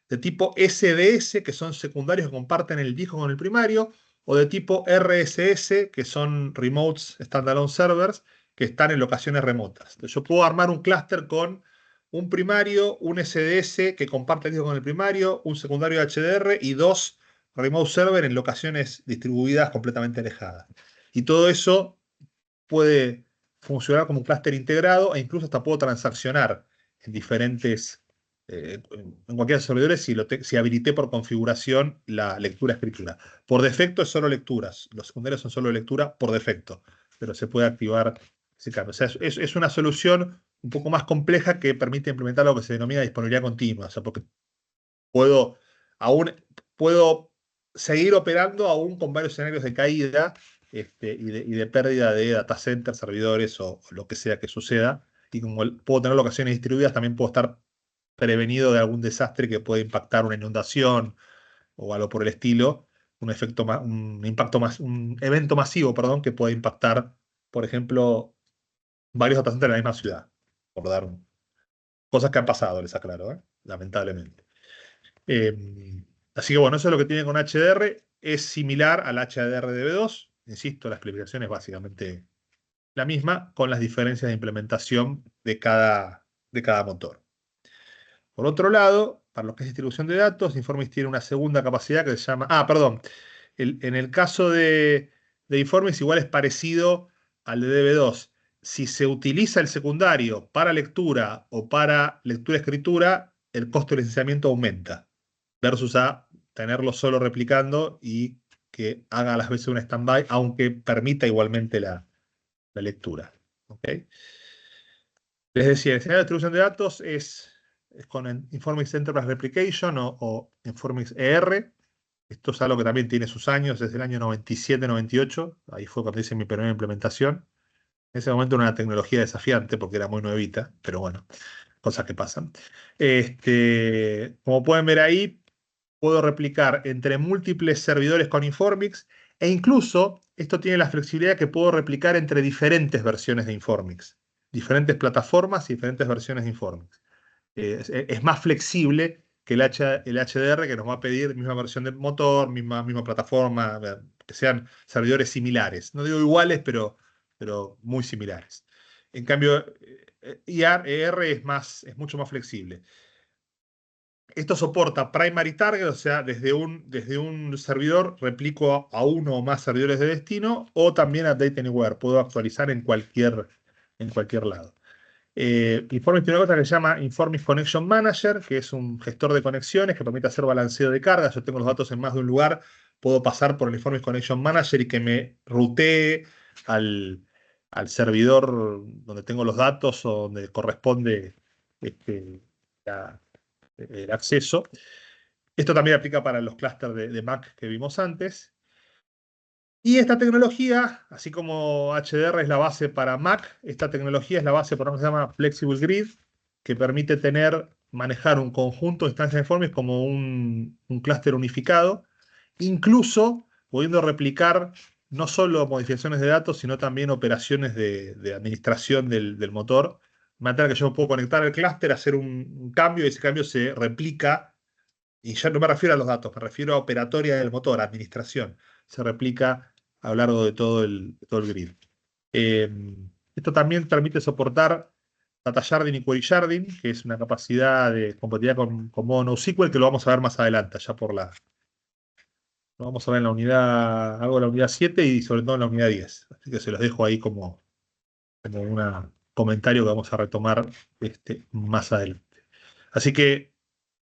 de tipo SDS, que son secundarios que comparten el disco con el primario, o de tipo RSS, que son Remotes Standalone Servers, que están en locaciones remotas. Entonces, yo puedo armar un clúster con un primario, un SDS que comparte el disco con el primario, un secundario HDR y dos remote server en locaciones distribuidas completamente alejadas. Y todo eso puede funcionar como un clúster integrado e incluso hasta puedo transaccionar en diferentes, en cualquiera de los servidores si habilité por configuración la lectura-escritura. Por defecto es solo lecturas, los secundarios son solo lectura por defecto, pero se puede activar ese cambio. O sea, es una solución un poco más compleja que permite implementar lo que se denomina disponibilidad continua, o sea, porque puedo, puedo seguir operando aún con varios escenarios de caída y de pérdida de data centers, servidores o lo que sea que suceda. Y como puedo tener locaciones distribuidas, también puedo estar prevenido de algún desastre que puede impactar una inundación o algo por el estilo, un impacto más, un evento masivo, perdón, que puede impactar, por ejemplo, varios data centers en la misma ciudad, por dar cosas que han pasado, les aclaro, lamentablemente. Así que bueno, eso es lo que tiene con HDR. Es similar al HDR de B2. Insisto, la explicación es básicamente la misma, con las diferencias de implementación de cada motor. Por otro lado, para lo que es distribución de datos, Informix tiene una segunda capacidad que se llama... Ah, perdón. En el caso de Informix igual es parecido al de DB2. Si se utiliza el secundario para lectura o para lectura-escritura, el costo de licenciamiento aumenta versus a tenerlo solo replicando y que haga a las veces un stand-by, aunque permita igualmente la lectura. ¿Ok? Les decía, el escenario de distribución de datos es con Informix Enterprise Replication o Informix ER. Esto es algo que también tiene sus años, desde el año 97-98. Ahí fue cuando hice mi primera implementación. En ese momento era una tecnología desafiante porque era muy nuevita, pero bueno, cosas que pasan. Como pueden ver ahí, puedo replicar entre múltiples servidores con Informix e incluso esto tiene la flexibilidad que puedo replicar entre diferentes versiones de Informix, diferentes plataformas y diferentes versiones de Informix. Es más flexible que el HDR que nos va a pedir misma versión del motor, misma plataforma, que sean servidores similares. No digo iguales, pero muy similares. En cambio, ER es mucho más flexible. Esto soporta primary target, o sea, desde un servidor replico a uno o más servidores de destino, o también update anywhere. Puedo actualizar en cualquier lado. Informix tiene una cosa que se llama Informix Connection Manager, que es un gestor de conexiones que permite hacer balanceo de carga. Yo tengo los datos en más de un lugar, puedo pasar por el Informix Connection Manager y que me rutee al servidor donde tengo los datos o donde corresponde la- el acceso. Esto también aplica para los clústeres de Mac que vimos antes. Y esta tecnología, así como HDR es la base para Mac, esta tecnología es la base para lo que se llama Flexible Grid, que permite manejar un conjunto de instancias de Informix como un clúster unificado, incluso pudiendo replicar no solo modificaciones de datos, sino también operaciones de administración del motor. De manera que yo puedo conectar el clúster, hacer un cambio y ese cambio se replica. Y ya no me refiero a los datos, me refiero a operatoria del motor, administración. Se replica a lo largo de todo el grid. Eh, Esto también permite soportar Data Sharding y Query Sharding, que es una capacidad de compatibilidad con modo NoSQL, que lo vamos a ver más adelante, lo vamos a ver en la unidad, algo de la unidad 7 y sobre todo en la unidad 10. Así que se los dejo ahí como un comentario que vamos a retomar más adelante. Así que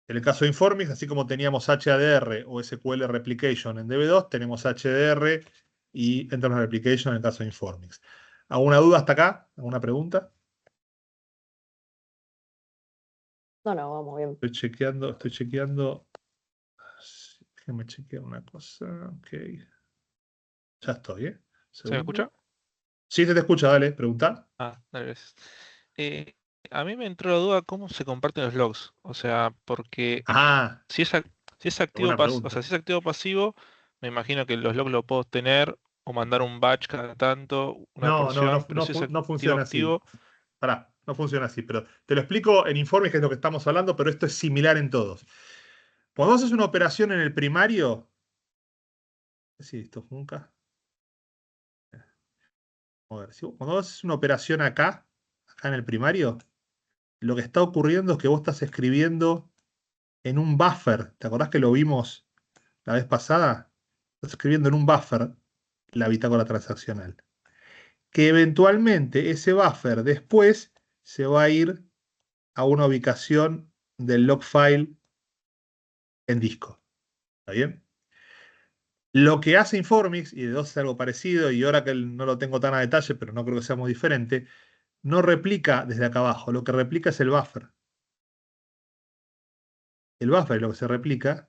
en el caso de Informix, así como teníamos HDR o SQL Replication en DB2, tenemos HDR y Enterprise Replication en el caso de Informix. ¿Alguna duda hasta acá? ¿Alguna pregunta? No, vamos bien. Estoy chequeando. Déjame chequear una cosa. Ok. Ya estoy, ¿eh? ¿Se me Segundo. escucha? Sí, se te escucha, dale, pregunta. Ah, dale, gracias. Eh, a mí me entró la duda cómo se comparten los logs. O sea, porque Ah, si es, si es activo buena o pregunta. sea, si es activo o pasivo, me imagino que los logs lo puedo tener o mandar un batch cada tanto, una porción, pero si es No activo funciona así. activo, Pará, no funciona así, pero te lo explico en informes, que es lo que estamos hablando, pero esto es similar en todos. Cuando haces una operación en el primario, sí, esto nunca. A ver, cuando haces una operación acá en el primario, lo que está ocurriendo es que vos estás escribiendo en un buffer. ¿Te acordás que lo vimos la vez pasada? Estás escribiendo en un buffer la bitácora transaccional. Que eventualmente ese buffer después se va a ir a una ubicación del log file en disco. ¿Está bien? Lo que hace Informix, y de dos es algo parecido, y Oracle no lo tengo tan a detalle, pero no creo que sea muy diferente, no replica desde acá abajo, lo que replica es el buffer. El buffer es lo que se replica,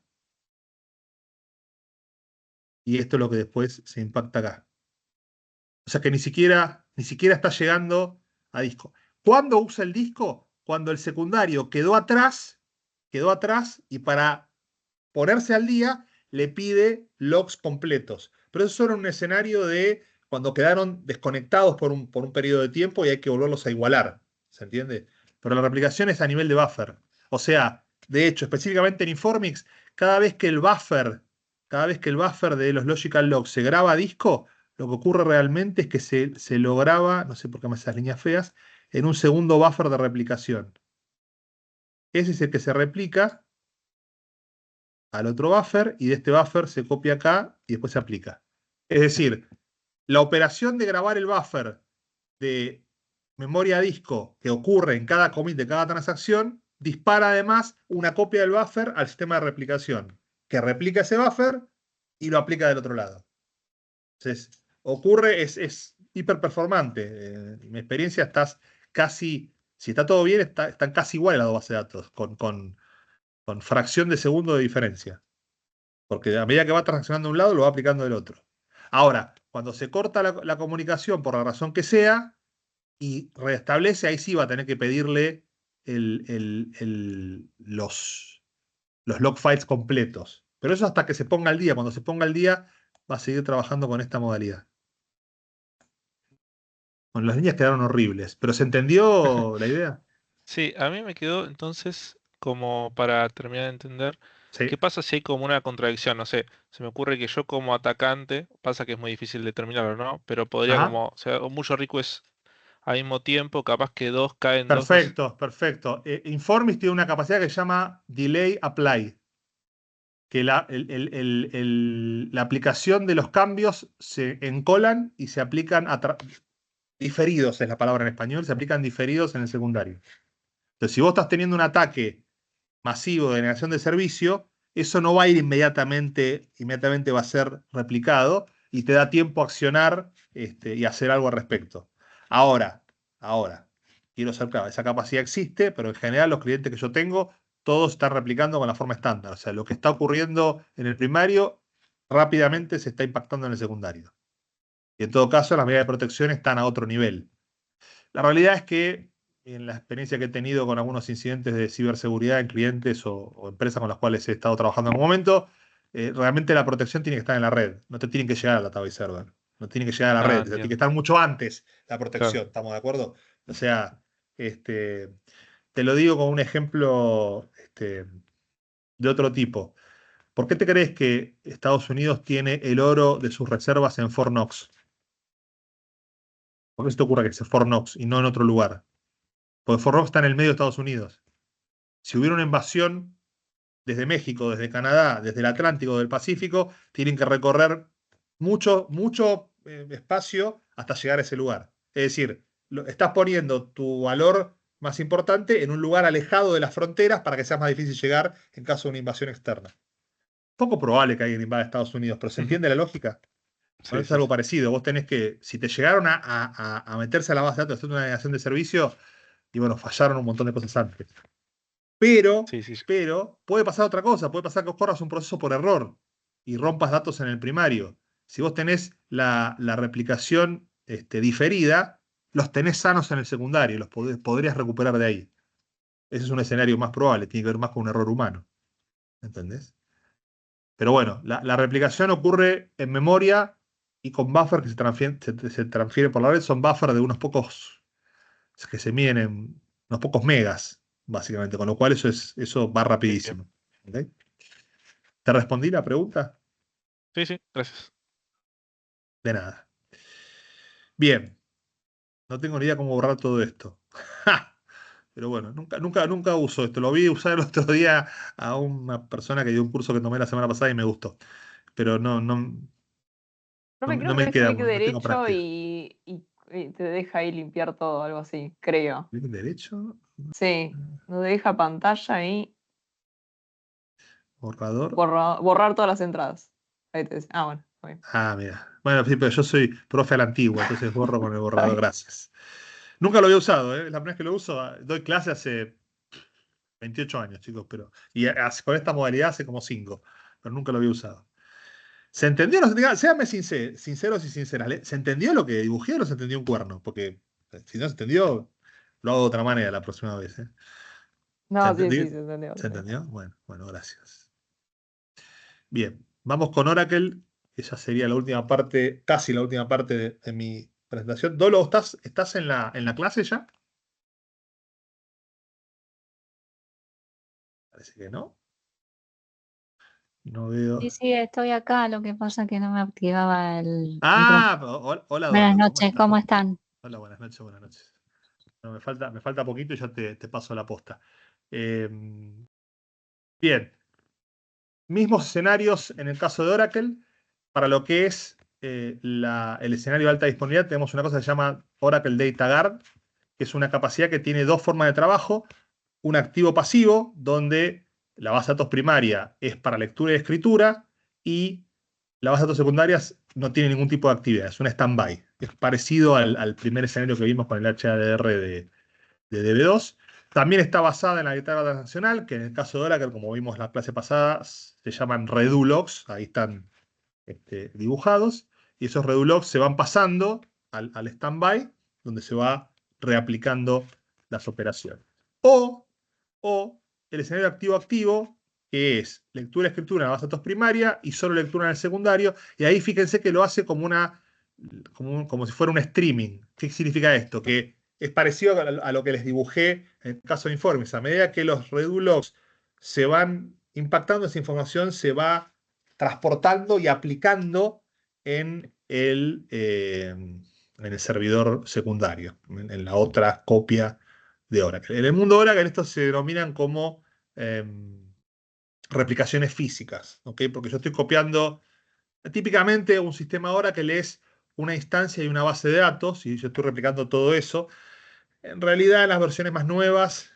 y esto es lo que después se impacta acá. O sea que ni siquiera está llegando a disco. ¿Cuándo usa el disco? Cuando el secundario quedó atrás, y para ponerse al día le pide logs completos. Pero eso es solo un escenario de cuando quedaron desconectados por un periodo de tiempo y hay que volverlos a igualar. ¿Se entiende? Pero la replicación es a nivel de buffer. O sea, de hecho, específicamente en Informix, cada vez que el buffer de los logical logs se graba a disco, lo que ocurre realmente es que se lo graba, no sé por qué me esas líneas feas, en un segundo buffer de replicación. Ese es el que se replica al otro buffer, y de este buffer se copia acá y después se aplica. Es decir, la operación de grabar el buffer de memoria a disco que ocurre en cada commit de cada transacción dispara además una copia del buffer al sistema de replicación, que replica ese buffer y lo aplica del otro lado. Entonces, es hiper performante. En mi experiencia estás casi, si está todo bien, están casi iguales las dos bases de datos, con fracción de segundo de diferencia. Porque a medida que va transaccionando de un lado, lo va aplicando del otro. Ahora, cuando se corta la comunicación por la razón que sea y restablece, ahí sí va a tener que pedirle los log files completos. Pero eso hasta que se ponga al día. Cuando se ponga al día, va a seguir trabajando con esta modalidad. Bueno, las líneas quedaron horribles, pero ¿se entendió la idea? sí, a mí me quedó entonces como para terminar de entender. Sí. ¿Qué pasa si hay como una contradicción? No sé, se me ocurre que yo como atacante, pasa que es muy difícil determinarlo, ¿no? Pero podría Ajá. como, o sea, o muchos requests al mismo tiempo, capaz que dos caen dos veces. Perfecto, perfecto. Informix tiene una capacidad que se llama Delay Apply, que la aplicación de los cambios se encolan y se aplican diferidos, es la palabra en español, se aplican diferidos en el secundario. Entonces, si vos estás teniendo un ataque masivo de negación de servicio, eso no va a ir inmediatamente va a ser replicado y te da tiempo a accionar y hacer algo al respecto. Ahora, quiero ser claro, esa capacidad existe, pero en general los clientes que yo tengo, todos están replicando con la forma estándar. O sea, lo que está ocurriendo en el primario rápidamente se está impactando en el secundario. Y en todo caso, las medidas de protección están a otro nivel. La realidad es que en la experiencia que he tenido con algunos incidentes de ciberseguridad en clientes o empresas con las cuales he estado trabajando en algún momento, realmente la protección tiene que estar en la red, no te tienen que llegar al database server, no tiene que llegar a la Ah, red, o sea, tiene que entiendo. estar mucho antes la Claro. protección, ¿estamos de acuerdo? O sea, este, te lo digo con un ejemplo de otro tipo. ¿Por qué te crees que Estados Unidos tiene el oro de sus reservas en Fort Knox? ¿Por qué se te ocurre que es Fort Knox y no en otro lugar? Porque Fort Knox está en el medio de Estados Unidos. Si hubiera una invasión desde México, desde Canadá, desde el Atlántico, del Pacífico, tienen que recorrer mucho espacio hasta llegar a ese lugar. Es decir, estás poniendo tu valor más importante en un lugar alejado de las fronteras para que sea más difícil llegar en caso de una invasión externa. Poco probable que alguien invada Estados Unidos, pero ¿se Ujú. entiende la lógica? Bueno, Sí, es sí, algo sí. parecido. Vos tenés que, si te llegaron a meterse a la base de datos haciendo una negación de servicio, y bueno, fallaron un montón de cosas antes. Pero, Sí, sí. pero puede pasar otra cosa, puede pasar que vos corras un proceso por error y rompas datos en el primario. Si vos tenés la replicación diferida, los tenés sanos en el secundario, los podrías recuperar de ahí. Ese es un escenario más probable, tiene que ver más con un error humano. ¿Entendés? Pero bueno, la replicación ocurre en memoria y con buffer que se transfieren por la red. Son buffer de unos pocos, que se miden en unos pocos megas, básicamente. Con lo cual eso va Bien, bien. rapidísimo. ¿Ok? ¿Te respondí la pregunta? Sí, sí, gracias. De nada. Bien, no tengo ni idea cómo borrar todo esto. Pero bueno, nunca uso esto. Lo vi usar el otro día a una persona que dio un curso que tomé la semana pasada y me gustó. Pero Profe, no creo me que es queda, clic no tengo derecho práctica. y te deja ahí limpiar todo, algo así, creo. ¿Clic derecho? Sí, no te deja pantalla y Borrador. borrar todas las entradas. Ahí te dice. Ah, bueno, está bien. Ah, mira. Bueno, sí, pero yo soy profe a la antigua, entonces borro con el Está borrador, bien. gracias. Nunca lo había usado, ¿eh? La primera vez que lo uso, doy clase hace 28 años, chicos, y con esta modalidad hace como 5, pero nunca lo había usado. ¿Se entendió? No se entendió? Séanme sinceros y sinceras. ¿Se entendió lo que dibujé o no se entendió un cuerno? Porque si no se entendió, lo hago de otra manera la próxima vez, ¿eh? ¿Se No, sí, entendió? sí, se entendió. Se ¿Se entendió. entendió? Bueno, gracias. Bien, vamos con Oracle. Esa sería la última parte, casi la última parte de mi presentación. Dolo, ¿estás en la clase ya? Parece que no. No veo. Sí, sí, estoy acá. Lo que pasa es que no me activaba el micrófono. Ah, hola Buenas Dolo, ¿cómo noches, estás? ¿cómo están? Hola, buenas noches, buenas noches. No, me falta poquito y ya te paso la posta. Eh, bien, mismos escenarios en el caso de Oracle. Para lo que es el escenario de alta disponibilidad, tenemos una cosa que se llama Oracle Data Guard, que es una capacidad que tiene dos formas de trabajo. Un activo pasivo, donde la base de datos primaria es para lectura y escritura, y la base de datos secundarias no tiene ningún tipo de actividad, es un stand-by. Es parecido al primer escenario que vimos con el HADR de DB2. También está basada en la guitarra transaccional, que en el caso de Oracle, como vimos la clase pasada, se llaman Redulogs, ahí están dibujados, y esos Redulogs se van pasando al stand-by, donde se va reaplicando las operaciones. O el escenario activo-activo, que es lectura-escritura en la base de datos primaria y solo lectura en el secundario. Y ahí fíjense que lo hace como si fuera un streaming. ¿Qué significa esto? Que es parecido a lo que les dibujé en el caso de informes. A medida que los Redulogs se van impactando, esa información se va transportando y aplicando en el servidor secundario, en la otra copia de Oracle. En el mundo Oracle estos se denominan como replicaciones físicas, ¿ok? Porque yo estoy copiando, típicamente un sistema Oracle es una instancia y una base de datos, y yo estoy replicando todo eso. En realidad, en las versiones más nuevas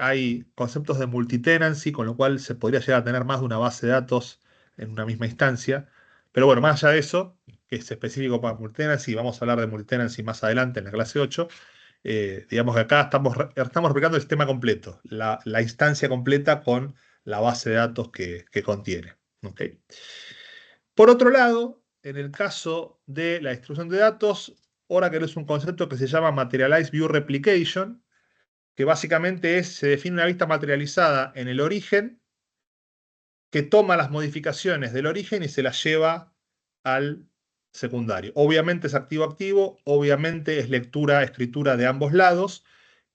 hay conceptos de multitenancy, con lo cual se podría llegar a tener más de una base de datos en una misma instancia. Pero bueno, más allá de eso, que es específico para multitenancy, vamos a hablar de multitenancy más adelante en la clase 8. Digamos que acá estamos replicando el sistema completo, la instancia completa con la base de datos que contiene. ¿Ok? Por otro lado, en el caso de la distribución de datos, Oracle es un concepto que se llama Materialized View Replication, que básicamente se define una vista materializada en el origen, que toma las modificaciones del origen y se las lleva al secundario. Obviamente es activo-activo, obviamente es lectura-escritura de ambos lados,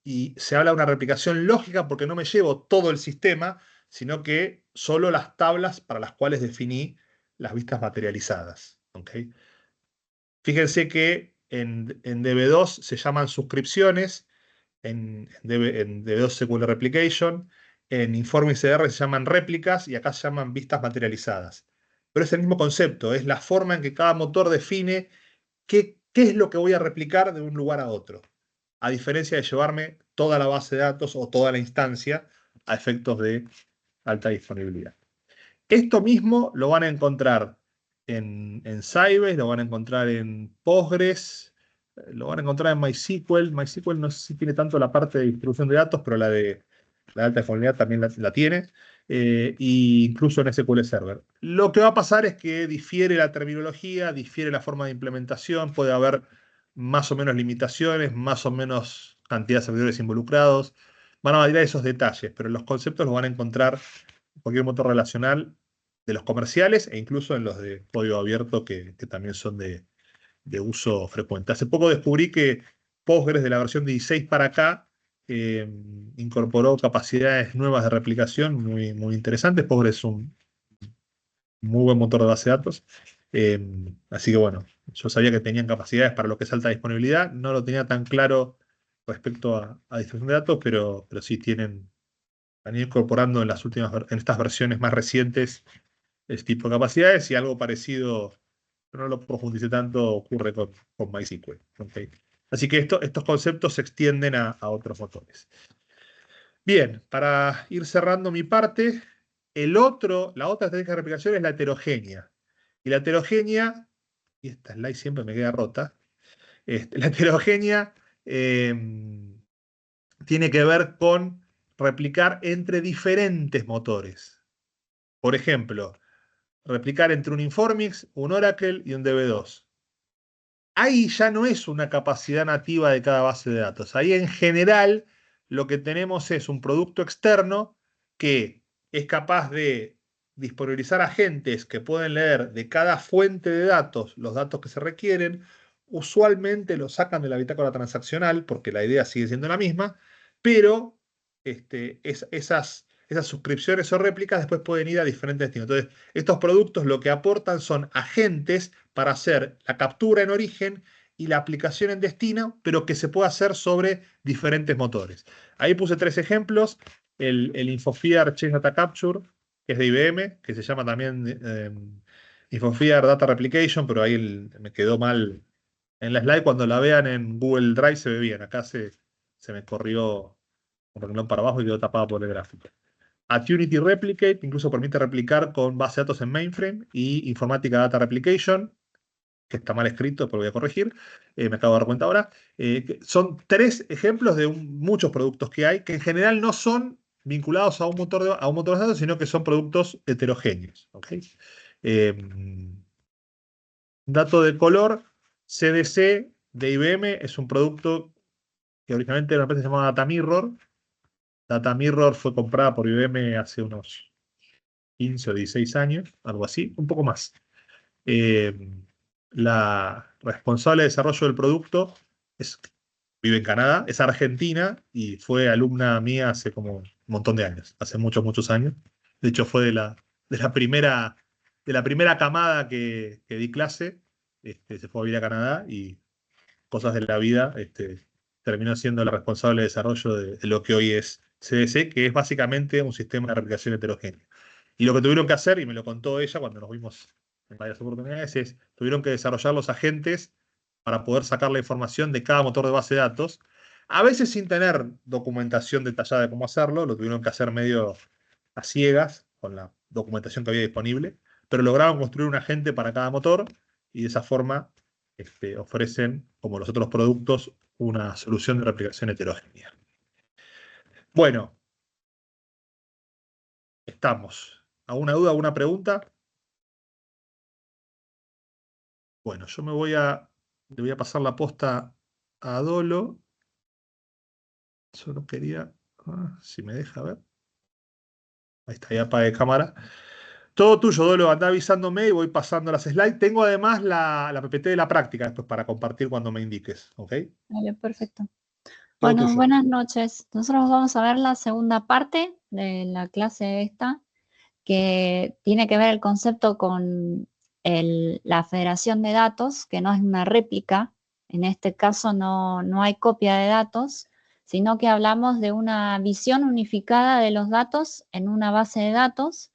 y se habla de una replicación lógica porque no me llevo todo el sistema, sino que solo las tablas para las cuales definí las vistas materializadas. ¿Okay? Fíjense que en DB2 se llaman suscripciones, en DB2 SQL Replication, en Informe ICR se llaman réplicas y acá se llaman vistas materializadas. Pero es el mismo concepto, es la forma en que cada motor define qué es lo que voy a replicar de un lugar a otro, a diferencia de llevarme toda la base de datos o toda la instancia a efectos de alta disponibilidad. Esto mismo lo van a encontrar en Sybase, lo van a encontrar en Postgres, lo van a encontrar en MySQL. MySQL no sé si tiene tanto la parte de distribución de datos, pero la de la alta disponibilidad también la tiene, e incluso en SQL Server. Lo que va a pasar es que difiere la terminología, difiere la forma de implementación, puede haber más o menos limitaciones, más o menos cantidad de servidores involucrados. Van a variar esos detalles, pero los conceptos los van a encontrar en cualquier motor relacional de los comerciales e incluso en los de código abierto que también son de uso frecuente. Hace poco descubrí que Postgres de la versión 16 para acá incorporó capacidades nuevas de replicación muy, muy interesantes. Postgres es un muy buen motor de base de datos. Así que bueno, yo sabía que tenían capacidades para lo que es alta disponibilidad. No lo tenía tan claro respecto a distribución de datos, pero sí han ido incorporando en en estas versiones más recientes este tipo de capacidades y algo parecido, pero no lo profundicé tanto, ocurre con MySQL. ¿Okay? Así que estos conceptos se extienden a otros motores. Bien, para ir cerrando mi parte, la otra estrategia de replicación es la heterogénea. Y la heterogénea, y esta slide siempre me queda rota, la heterogénea tiene que ver con replicar entre diferentes motores. Por ejemplo, replicar entre un Informix, un Oracle y un DB2. Ahí ya no es una capacidad nativa de cada base de datos. Ahí en general lo que tenemos es un producto externo que es capaz de disponibilizar agentes que pueden leer de cada fuente de datos los datos que se requieren. Usualmente los sacan de la bitácora transaccional porque la idea sigue siendo la misma, pero esas suscripciones o réplicas después pueden ir a diferentes destinos. Entonces, estos productos lo que aportan son agentes para hacer la captura en origen y la aplicación en destino, pero que se puede hacer sobre diferentes motores. Ahí puse 3 ejemplos. El InfoFear Change Data Capture, que es de IBM, que se llama también InfoFear Data Replication, pero ahí me quedó mal en la slide. Cuando la vean en Google Drive se ve bien. Acá se me corrió un renglón para abajo y quedó tapado por el gráfico. Attunity Replicate incluso permite replicar con base de datos en mainframe y Informatica Data Replication, que está mal escrito, pero voy a corregir, me acabo de dar cuenta ahora. Son 3 ejemplos de muchos productos que hay, que en general no son vinculados a un motor de datos, sino que son productos heterogéneos. ¿Okay? Dato de color, CDC de IBM es un producto que originalmente era una empresa llamada Data Mirror. Data Mirror fue comprada por IBM hace unos 15 o 16 años, algo así, un poco más. La responsable de desarrollo del producto vive en Canadá, es argentina y fue alumna mía hace como un montón de años, hace muchos, muchos años. De hecho, fue de la primera camada que di clase, se fue a vivir a Canadá y cosas de la vida, terminó siendo la responsable de desarrollo de lo que hoy es CDC, que es básicamente un sistema de replicación heterogénea. Y lo que tuvieron que hacer, y me lo contó ella cuando nos vimos en varias oportunidades, es tuvieron que desarrollar los agentes para poder sacar la información de cada motor de base de datos, a veces sin tener documentación detallada de cómo hacerlo, lo tuvieron que hacer medio a ciegas con la documentación que había disponible, pero lograron construir un agente para cada motor y de esa forma ofrecen, como los otros productos, una solución de replicación heterogénea. Bueno, estamos. ¿Alguna duda, alguna pregunta? Bueno, yo le voy a pasar la posta a Dolo. Solo quería, si me deja ver. Ahí está, ya apagué cámara. Todo tuyo, Dolo, anda avisándome y voy pasando las slides. Tengo además la PPT de la práctica después para compartir cuando me indiques, ¿ok? Vale, perfecto. Todo Bueno, tuyo. buenas noches. Nosotros vamos a ver la segunda parte de la clase esta, que tiene que ver el concepto con la federación de datos, que no es una réplica. En este caso no hay copia de datos, sino que hablamos de una visión unificada de los datos en una base de datos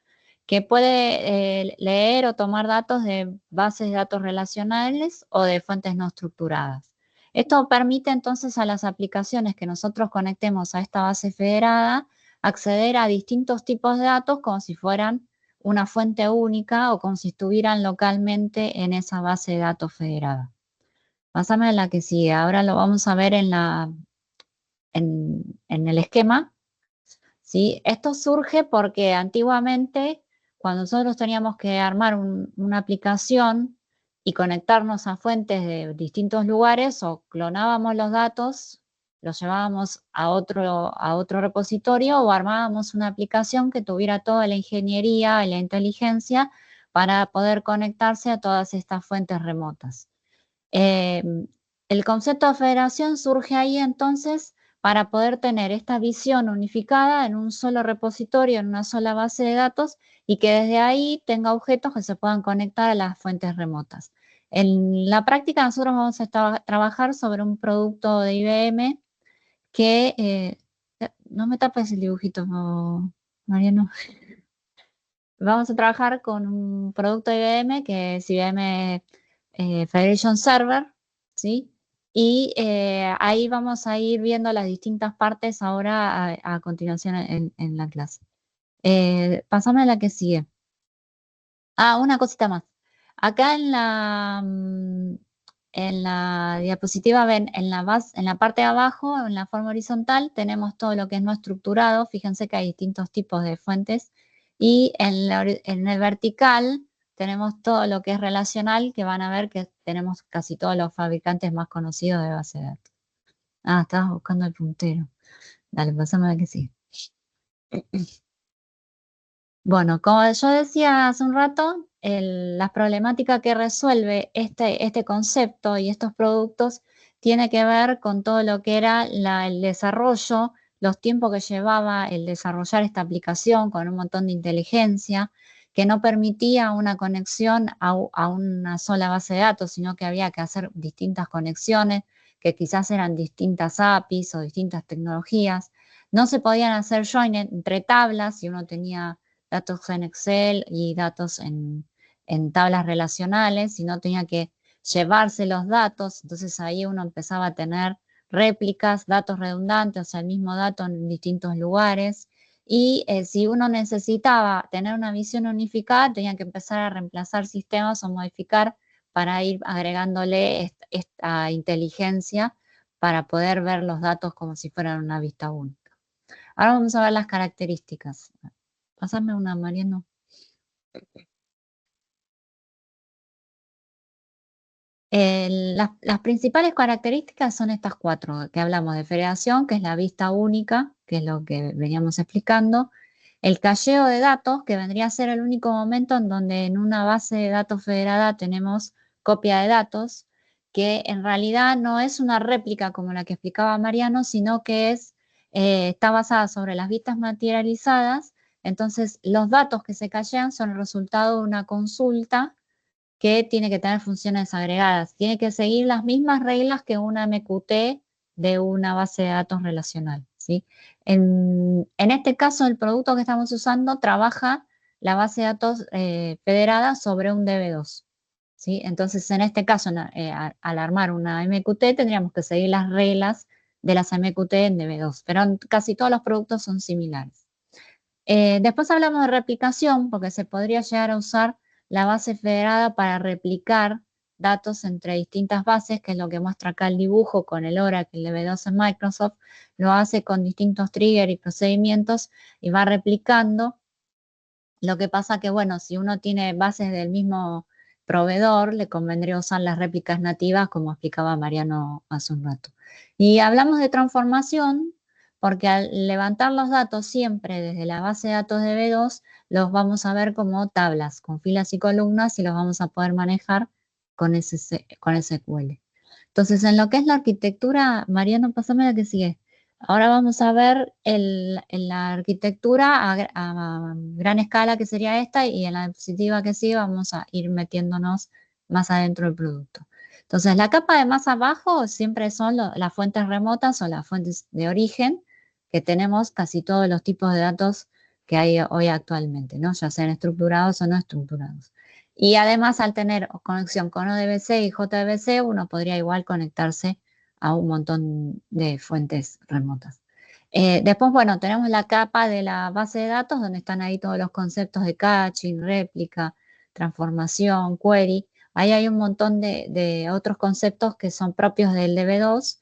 que puede leer o tomar datos de bases de datos relacionales o de fuentes no estructuradas. Esto permite entonces a las aplicaciones que nosotros conectemos a esta base federada acceder a distintos tipos de datos como si fueran una fuente única o como si estuvieran localmente en esa base de datos federada. Pásame a la que sigue. Ahora lo vamos a ver en el esquema. ¿sí? Esto surge porque antiguamente, cuando nosotros teníamos que armar una aplicación y conectarnos a fuentes de distintos lugares, o clonábamos los datos, los llevábamos a otro repositorio, o armábamos una aplicación que tuviera toda la ingeniería y la inteligencia para poder conectarse a todas estas fuentes remotas. El concepto de federación surge ahí entonces para poder tener esta visión unificada en un solo repositorio, en una sola base de datos, y que desde ahí tenga objetos que se puedan conectar a las fuentes remotas. En la práctica nosotros vamos a trabajar sobre un producto de IBM que, no me tapes el dibujito, no, Mariano. Vamos a trabajar con un producto de IBM que es IBM Federation Server, ¿sí? Y ahí vamos a ir viendo las distintas partes ahora a continuación en la clase. Pásame a la que sigue. Ah, una cosita más. Acá en la diapositiva ven en la parte de abajo, en la forma horizontal, tenemos todo lo que es no estructurado. Fíjense que hay distintos tipos de fuentes. Y en el vertical tenemos todo lo que es relacional, que van a ver que tenemos casi todos los fabricantes más conocidos de base de datos. Ah, estabas buscando el puntero. Dale, pasame a la que sí. Bueno, como yo decía hace un rato, la problemática que resuelve este concepto y estos productos tiene que ver con todo lo que era el desarrollo, los tiempos que llevaba el desarrollar esta aplicación con un montón de inteligencia, que no permitía una conexión a una sola base de datos, sino que había que hacer distintas conexiones, que quizás eran distintas APIs o distintas tecnologías. No se podían hacer join entre tablas si uno tenía datos en Excel y datos en tablas relacionales, sino tenía que llevarse los datos, entonces ahí uno empezaba a tener réplicas, datos redundantes, o sea, el mismo dato en distintos lugares, y si uno necesitaba tener una visión unificada, tenía que empezar a reemplazar sistemas o modificar para ir agregándole esta inteligencia para poder ver los datos como si fueran una vista única. Ahora vamos a ver las características. Pásame una, Mariano. Las principales características son estas cuatro que hablamos de federación, que es la vista única, que es lo que veníamos explicando. El cacheo de datos, que vendría a ser el único momento en donde en una base de datos federada tenemos copia de datos, que en realidad no es una réplica como la que explicaba Mariano, sino que está basada sobre las vistas materializadas. Entonces, los datos que se cachean son el resultado de una consulta que tiene que tener funciones agregadas. Tiene que seguir las mismas reglas que una MQT de una base de datos relacional, ¿sí? En este caso, el producto que estamos usando trabaja la base de datos federada sobre un DB2, ¿sí? Entonces, en este caso, al armar una MQT, tendríamos que seguir las reglas de las MQT en DB2, pero casi todos los productos son similares. Después hablamos de replicación, porque se podría llegar a usar la base federada para replicar datos entre distintas bases, que es lo que muestra acá el dibujo con el Oracle DB2 en Microsoft. Lo hace con distintos triggers y procedimientos y va replicando. Lo que pasa que, bueno, si uno tiene bases del mismo proveedor, le convendría usar las réplicas nativas, como explicaba Mariano hace un rato. Y hablamos de transformación, porque al levantar los datos siempre desde la base de datos de DB2, los vamos a ver como tablas, con filas y columnas, y los vamos a poder manejar con SQL. Entonces, en lo que es la arquitectura, Mariano, pásame la que sigue. Ahora vamos a ver la arquitectura a gran escala, que sería esta, y en la diapositiva que sigue vamos a ir metiéndonos más adentro del producto. Entonces, la capa de más abajo siempre son las fuentes remotas o las fuentes de origen, que tenemos casi todos los tipos de datos que hay hoy actualmente, ¿no? Ya sean estructurados o no estructurados. Y además, al tener conexión con ODBC y JDBC, uno podría igual conectarse a un montón de fuentes remotas. Después, bueno, tenemos la capa de la base de datos, donde están ahí todos los conceptos de caching, réplica, transformación, query. Ahí hay un montón de otros conceptos que son propios del DB2,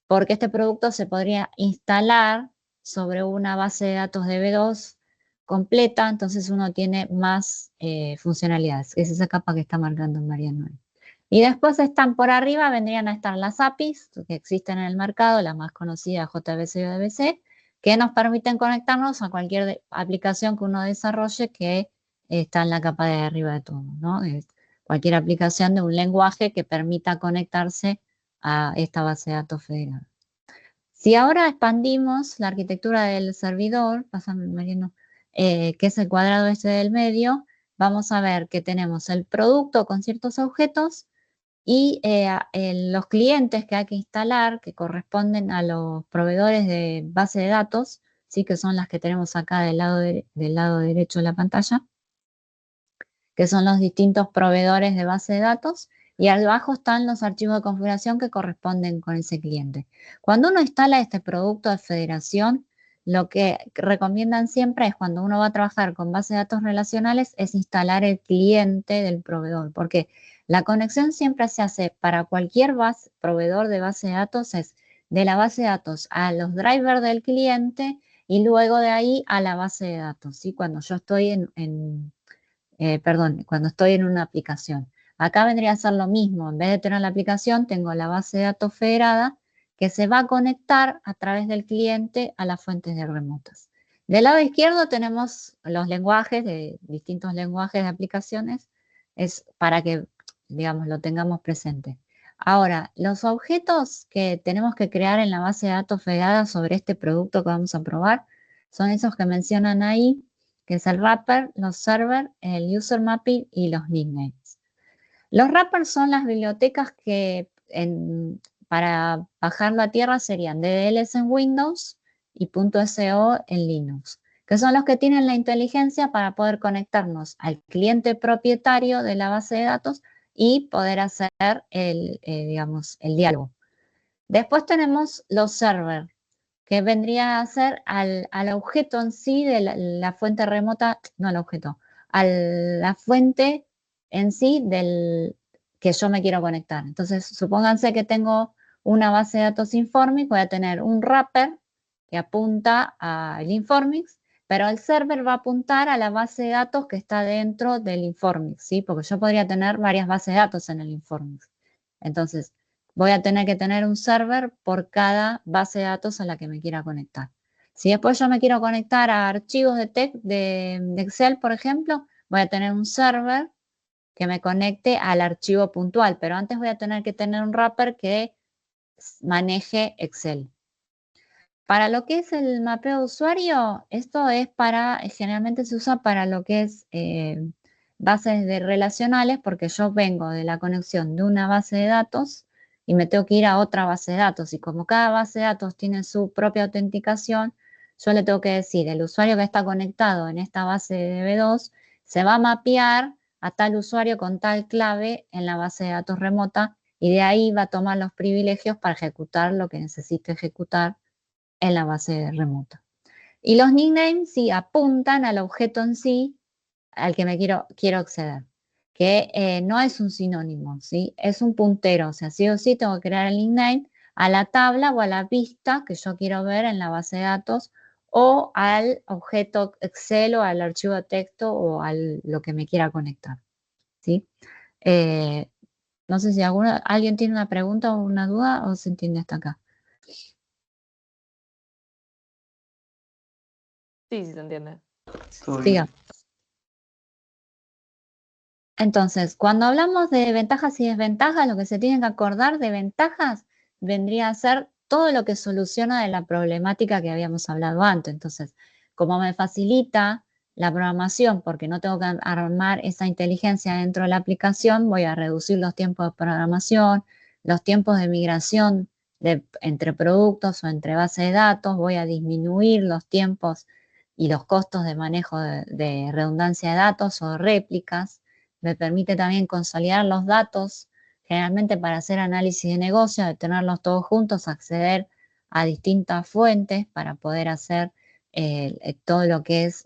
porque este producto se podría instalar sobre una base de datos de B2 completa, entonces uno tiene más funcionalidades. Es esa capa que está marcando Mariano. Y después están por arriba, vendrían a estar las APIs que existen en el mercado, la más conocida JBC y ODBC, que nos permiten conectarnos a cualquier aplicación que uno desarrolle que está en la capa de arriba de todo, ¿no? Cualquier aplicación de un lenguaje que permita conectarse a esta base de datos federal. Si ahora expandimos la arquitectura del servidor, pásame, Mariano, que es el cuadrado este del medio, vamos a ver que tenemos el producto con ciertos objetos y los clientes que hay que instalar, que corresponden a los proveedores de base de datos, ¿sí? Que son las que tenemos acá del lado derecho de la pantalla, que son los distintos proveedores de base de datos, y abajo están los archivos de configuración que corresponden con ese cliente. Cuando uno instala este producto de federación, lo que recomiendan siempre es cuando uno va a trabajar con base de datos relacionales, es instalar el cliente del proveedor, porque la conexión siempre se hace para cualquier proveedor de base de datos, es de la base de datos a los drivers del cliente y luego de ahí a la base de datos, ¿sí? Cuando yo estoy cuando estoy en una aplicación. Acá vendría a ser lo mismo, en vez de tener la aplicación, tengo la base de datos federada que se va a conectar a través del cliente a las fuentes de remotas. Del lado izquierdo tenemos los lenguajes, distintos lenguajes de aplicaciones, es para que, digamos, lo tengamos presente. Ahora, los objetos que tenemos que crear en la base de datos federada sobre este producto que vamos a probar son esos que mencionan ahí, que es el wrapper, los servers, el user mapping y los nicknames. Los wrappers son las bibliotecas que para bajarlo a tierra serían DDLs en Windows y .so en Linux, que son los que tienen la inteligencia para poder conectarnos al cliente propietario de la base de datos y poder hacer digamos, el diálogo. Después tenemos los servers, que vendría a ser al objeto en sí de la fuente remota, no al objeto, a la fuente en sí del que yo me quiero conectar. Entonces, supónganse que tengo una base de datos Informix, voy a tener un wrapper que apunta al Informix, pero el server va a apuntar a la base de datos que está dentro del Informix, ¿sí? Porque yo podría tener varias bases de datos en el Informix. Entonces, voy a tener que tener un server por cada base de datos a la que me quiera conectar. Si después yo me quiero conectar a archivos de Excel, por ejemplo, voy a tener un server que me conecte al archivo puntual, pero antes voy a tener que tener un wrapper que maneje Excel. Para lo que es el mapeo de usuario, esto es generalmente se usa para lo que es bases de relacionales, porque yo vengo de la conexión de una base de datos y me tengo que ir a otra base de datos. Y como cada base de datos tiene su propia autenticación, yo le tengo que decir, el usuario que está conectado en esta base de B2 se va a mapear a tal usuario con tal clave en la base de datos remota y de ahí va a tomar los privilegios para ejecutar lo que necesite ejecutar en la base remota. Y los nicknames sí apuntan al objeto en sí al que me quiero acceder, que no es un sinónimo, ¿sí? Es un puntero, o sea, sí o sí tengo que crear el nickname a la tabla o a la vista que yo quiero ver en la base de datos o al objeto Excel o al archivo de texto o a lo que me quiera conectar, ¿sí? No sé si alguien tiene una pregunta o una duda o se entiende hasta acá. Sí, sí se entiende. Siga. Entonces, cuando hablamos de ventajas y desventajas, lo que se tiene que acordar de ventajas vendría a ser todo lo que soluciona de la problemática que habíamos hablado antes. Entonces, como me facilita la programación porque no tengo que armar esa inteligencia dentro de la aplicación, voy a reducir los tiempos de programación, los tiempos de migración entre productos o entre bases de datos, voy a disminuir los tiempos y los costos de manejo de redundancia de datos o réplicas. Me permite también consolidar los datos, generalmente para hacer análisis de negocio, de tenerlos todos juntos, acceder a distintas fuentes para poder hacer todo lo que es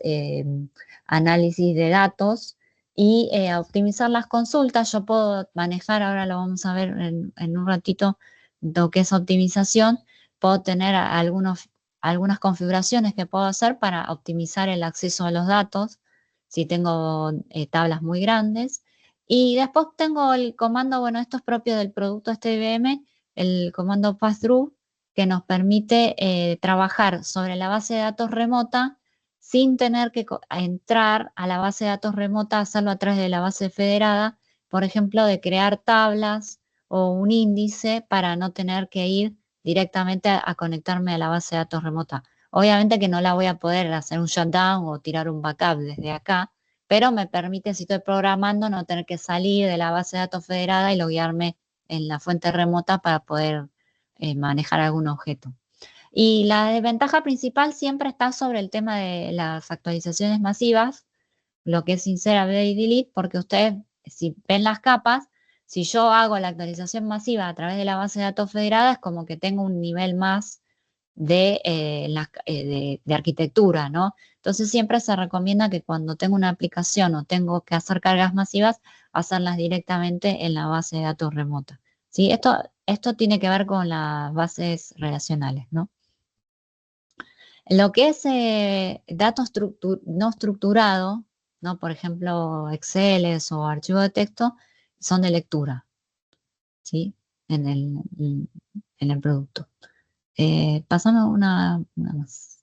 análisis de datos y optimizar las consultas. Yo puedo manejar, ahora lo vamos a ver en un ratito, lo que es optimización. Puedo tener algunos algunas configuraciones que puedo hacer para optimizar el acceso a los datos, si tengo tablas muy grandes. Y después tengo el comando, bueno, esto es propio del producto este IBM, el comando pass-through, que nos permite trabajar sobre la base de datos remota sin tener que entrar a la base de datos remota, hacerlo a través de la base federada, por ejemplo, de crear tablas o un índice para no tener que ir directamente a conectarme a la base de datos remota. Obviamente que no la voy a poder hacer un shutdown o tirar un backup desde acá, pero me permite, si estoy programando, no tener que salir de la base de datos federada y loguearme en la fuente remota para poder manejar algún objeto. Y la desventaja principal siempre está sobre el tema de las actualizaciones masivas, lo que es sincera update y delete, porque ustedes, si ven las capas, si yo hago la actualización masiva a través de la base de datos federada, es como que tengo un nivel más de arquitectura, ¿no? Entonces siempre se recomienda que cuando tengo una aplicación o tengo que hacer cargas masivas, hacerlas directamente en la base de datos remota. ¿Sí? Esto tiene que ver con las bases relacionales, ¿no? Lo que es datos no estructurado, ¿no? Por ejemplo, Excel o archivo de texto, son de lectura, ¿sí? En el producto. Pasame una más.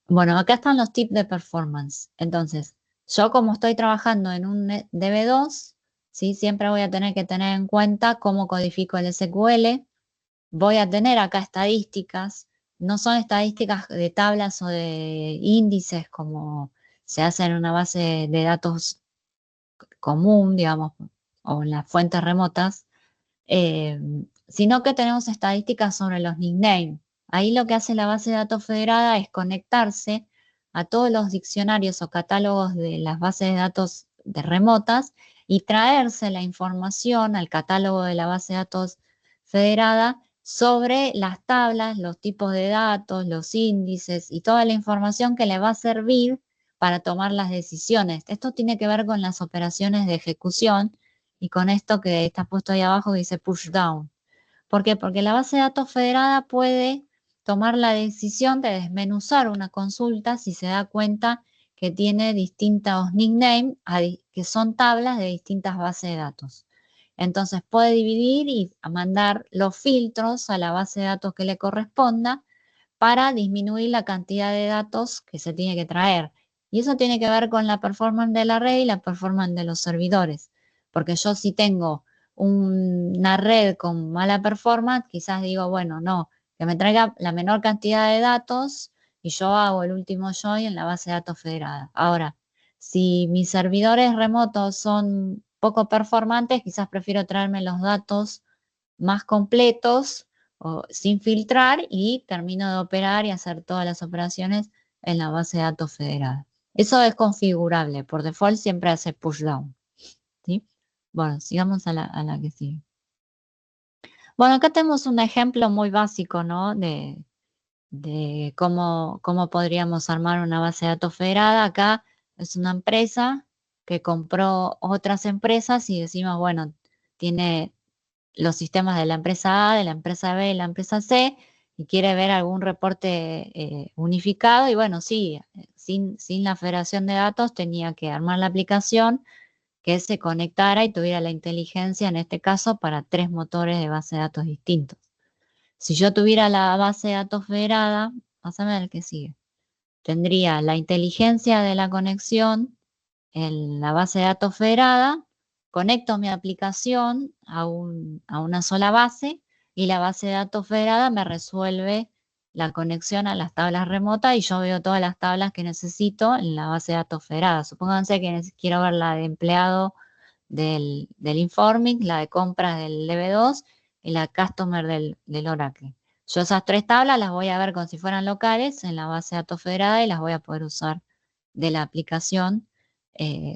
Bueno, acá están los tips de performance. Entonces, yo como estoy trabajando en un DB2, ¿sí? Siempre voy a tener que tener en cuenta cómo codifico el SQL. Voy a tener acá estadísticas. No son estadísticas de tablas o de índices como se hace en una base de datos común, digamos, o en las fuentes remotas, sino que tenemos estadísticas sobre los nicknames. Ahí lo que hace la base de datos federada es conectarse a todos los diccionarios o catálogos de las bases de datos de remotas y traerse la información al catálogo de la base de datos federada sobre las tablas, los tipos de datos, los índices y toda la información que le va a servir para tomar las decisiones. Esto tiene que ver con las operaciones de ejecución y con esto que está puesto ahí abajo que dice push down. ¿Por qué? Porque la base de datos federada puede tomar la decisión de desmenuzar una consulta si se da cuenta que tiene distintos nicknames que son tablas de distintas bases de datos. Entonces puede dividir y mandar los filtros a la base de datos que le corresponda para disminuir la cantidad de datos que se tiene que traer. Y eso tiene que ver con la performance de la red y la performance de los servidores. Porque yo si tengo una red con mala performance, quizás digo, bueno, no, que me traiga la menor cantidad de datos y yo hago el último join en la base de datos federada. Ahora, si mis servidores remotos son poco performantes, quizás prefiero traerme los datos más completos o sin filtrar y termino de operar y hacer todas las operaciones en la base de datos federada. Eso es configurable. Por default siempre hace push down. ¿Sí? Bueno, sigamos a la que sigue. Bueno, acá tenemos un ejemplo muy básico, ¿no? De cómo podríamos armar una base de datos federada. Acá es una empresa que compró otras empresas y decimos, bueno, tiene los sistemas de la empresa A, de la empresa B y la empresa C y quiere ver algún reporte unificado y bueno, sí, sin la federación de datos tenía que armar la aplicación que se conectara y tuviera la inteligencia, en este caso, para 3 motores de base de datos distintos. Si yo tuviera la base de datos federada, pásame al que sigue, tendría la inteligencia de la conexión en la base de datos federada, conecto mi aplicación a una sola base y la base de datos federada me resuelve la conexión a las tablas remotas y yo veo todas las tablas que necesito en la base de datos federada. Supónganse que quiero ver la de empleado del Informing, la de compras del DB2 y la Customer del Oracle. Yo esas 3 tablas las voy a ver como si fueran locales en la base de datos federada y las voy a poder usar de la aplicación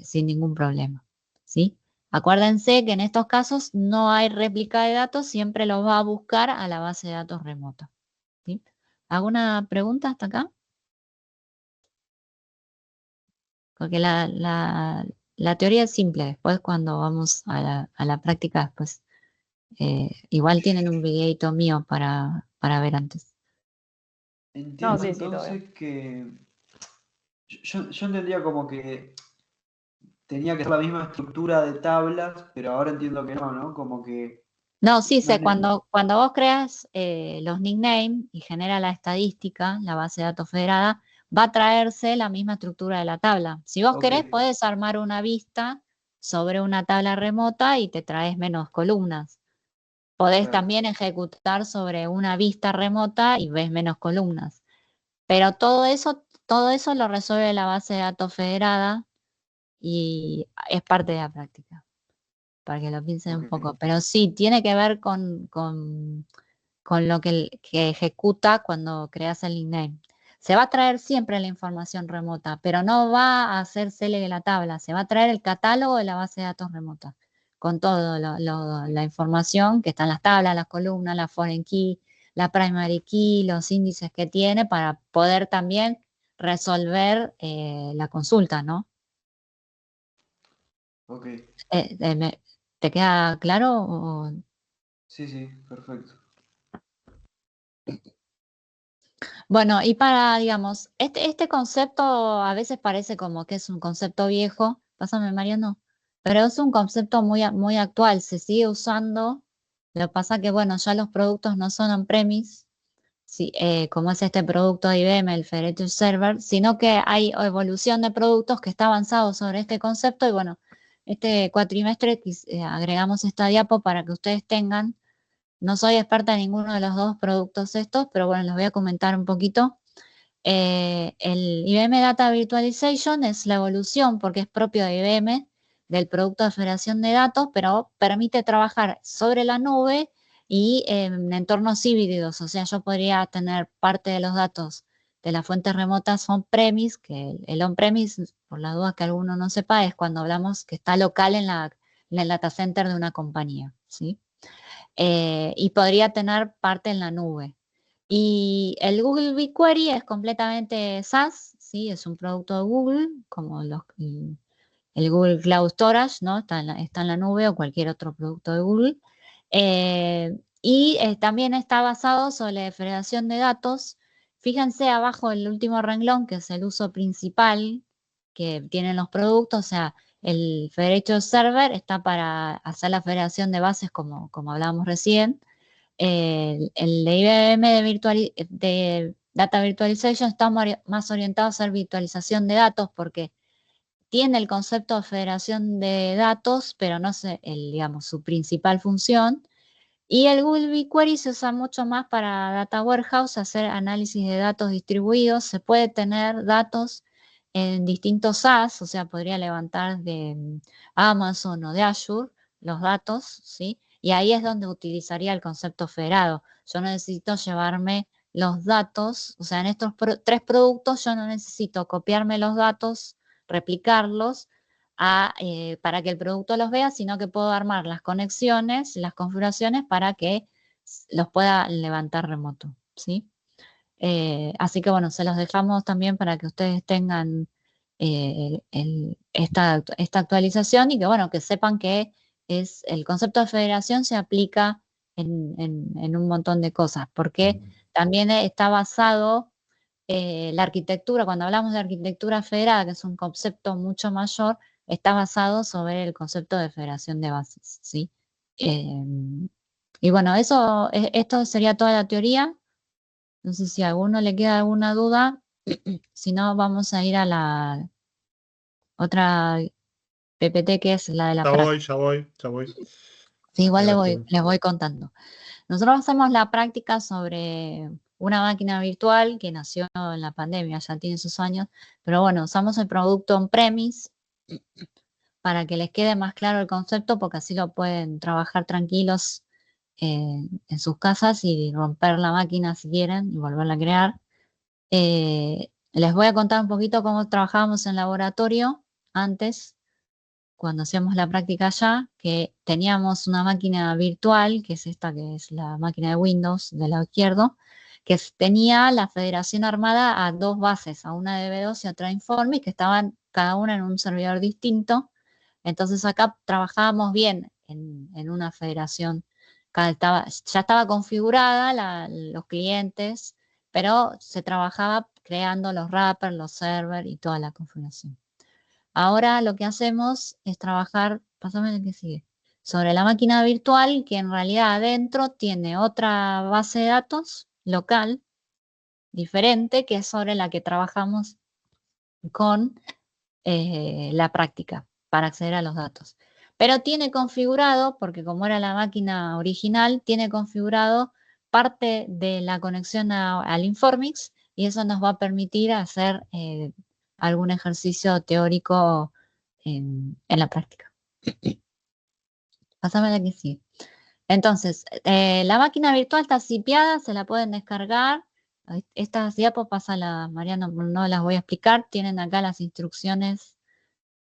sin ningún problema, ¿sí? Acuérdense que en estos casos no hay réplica de datos, siempre los va a buscar a la base de datos remota, ¿sí? ¿Alguna pregunta hasta acá? Porque la teoría es simple, después cuando vamos a la práctica, después igual tienen un videito mío para ver antes. Entiendo sí, todo bien. entonces que yo entendía como que tenía que ser la misma estructura de tablas, pero ahora entiendo que no, ¿no? Como que No, sí, no es cuando vos creas los nicknames y genera la estadística, la base de datos federada, va a traerse la misma estructura de la tabla. Si vos ok, querés, podés armar una vista sobre una tabla remota y te traes menos columnas. Podés claro, también ejecutar sobre una vista remota y ves menos columnas. Pero todo eso lo resuelve la base de datos federada y es parte de la práctica, para que lo piensen un ok, poco. Pero sí, tiene que ver con lo que ejecuta cuando creas el nickname. Se va a traer siempre la información remota, pero no va a hacérsele de la tabla, se va a traer el catálogo de la base de datos remota, con toda la información que está en las tablas, las columnas, la foreign key, la primary key, los índices que tiene para poder también resolver la consulta, ¿no? ok. ¿Te queda claro? O- Sí, sí, perfecto. Bueno, y para, digamos, este concepto a veces parece como que es un concepto viejo, pásame Mariano, pero es un concepto muy actual, se sigue usando, lo que pasa que, bueno, ya los productos no son on-premise, sí, como es este producto de IBM, el Federated Server, sino que hay evolución de productos que está avanzado sobre este concepto y, bueno, este cuatrimestre agregamos esta diapo para que ustedes tengan. No soy experta en ninguno de los dos productos estos, pero bueno, les voy a comentar un poquito. El IBM Data Virtualization es la evolución, porque es propio de IBM, del producto de federación de datos, pero permite trabajar sobre la nube y en entornos híbridos. O sea, yo podría tener parte de los datos de las fuentes remotas on-premise, que el on-premise, por la duda que alguno no sepa, es cuando hablamos que está local en el data center de una compañía, ¿sí? Y podría tener parte en la nube. Y el Google BigQuery es completamente SaaS, ¿sí? Es un producto de Google, como el Google Cloud Storage, ¿no? Está en la nube o cualquier otro producto de Google. También está basado sobre la federación de datos. Fíjense abajo el último renglón, que es el uso principal que tienen los productos, o sea, el Federated Server está para hacer la federación de bases, como hablábamos recién. El de IBM de Data Virtualization está más orientado a hacer virtualización de datos porque tiene el concepto de federación de datos, pero no sé, digamos, su principal función. Y el Google BigQuery se usa mucho más para Data Warehouse, hacer análisis de datos distribuidos. Se puede tener datos en distintos SaaS, o sea, podría levantar de Amazon o de Azure los datos, ¿sí? Y ahí es donde utilizaría el concepto federado. Yo no necesito llevarme los datos, o sea, en estos tres productos yo no necesito copiarme los datos, replicarlos para que el producto los vea, sino que puedo armar las conexiones, las configuraciones para que los pueda levantar remoto, ¿sí? Así que bueno, se los dejamos también para que ustedes tengan esta actualización y que bueno, que sepan que el concepto de federación se aplica en un montón de cosas, porque también está basado la arquitectura, cuando hablamos de arquitectura federada, que es un concepto mucho mayor, está basado sobre el concepto de federación de bases, ¿sí? Eh, y bueno, esto sería toda la teoría. No sé si a alguno le queda alguna duda. Si no, vamos a ir a la otra PPT, que es la de la Ya práctica. voy, ya voy, ya voy. Sí, igual Acá la estoy. les voy contando. Nosotros hacemos la práctica sobre una máquina virtual que nació en la pandemia, ya tiene sus años, pero bueno, usamos el producto on-premise para que les quede más claro el concepto, porque así lo pueden trabajar tranquilos en sus casas y romper la máquina si quieren y volverla a crear. Les voy a contar un poquito cómo trabajábamos en laboratorio antes, cuando hacíamos la práctica allá, que teníamos una máquina virtual, que es esta, que es la máquina de Windows del lado izquierdo, que tenía la federación armada a dos bases, a una de DB2 y a otra de Informis, que estaban cada una en un servidor distinto. Entonces acá trabajábamos bien en una federación. Ya estaba configurada los clientes, pero se trabajaba creando los wrappers, los servers y toda la configuración. Ahora lo que hacemos es trabajar, pásame el que sigue, sobre la máquina virtual, que en realidad adentro tiene otra base de datos local, diferente, que es sobre la que trabajamos con la práctica para acceder a los datos. Pero tiene configurado, porque como era la máquina original, tiene configurado parte de la conexión al Informix y eso nos va a permitir hacer algún ejercicio teórico en la práctica. Pásame la que sigue. Entonces, la máquina virtual está zipeada, se la pueden descargar. Estas diapos, pásala, Mariano, no las voy a explicar. Tienen acá las instrucciones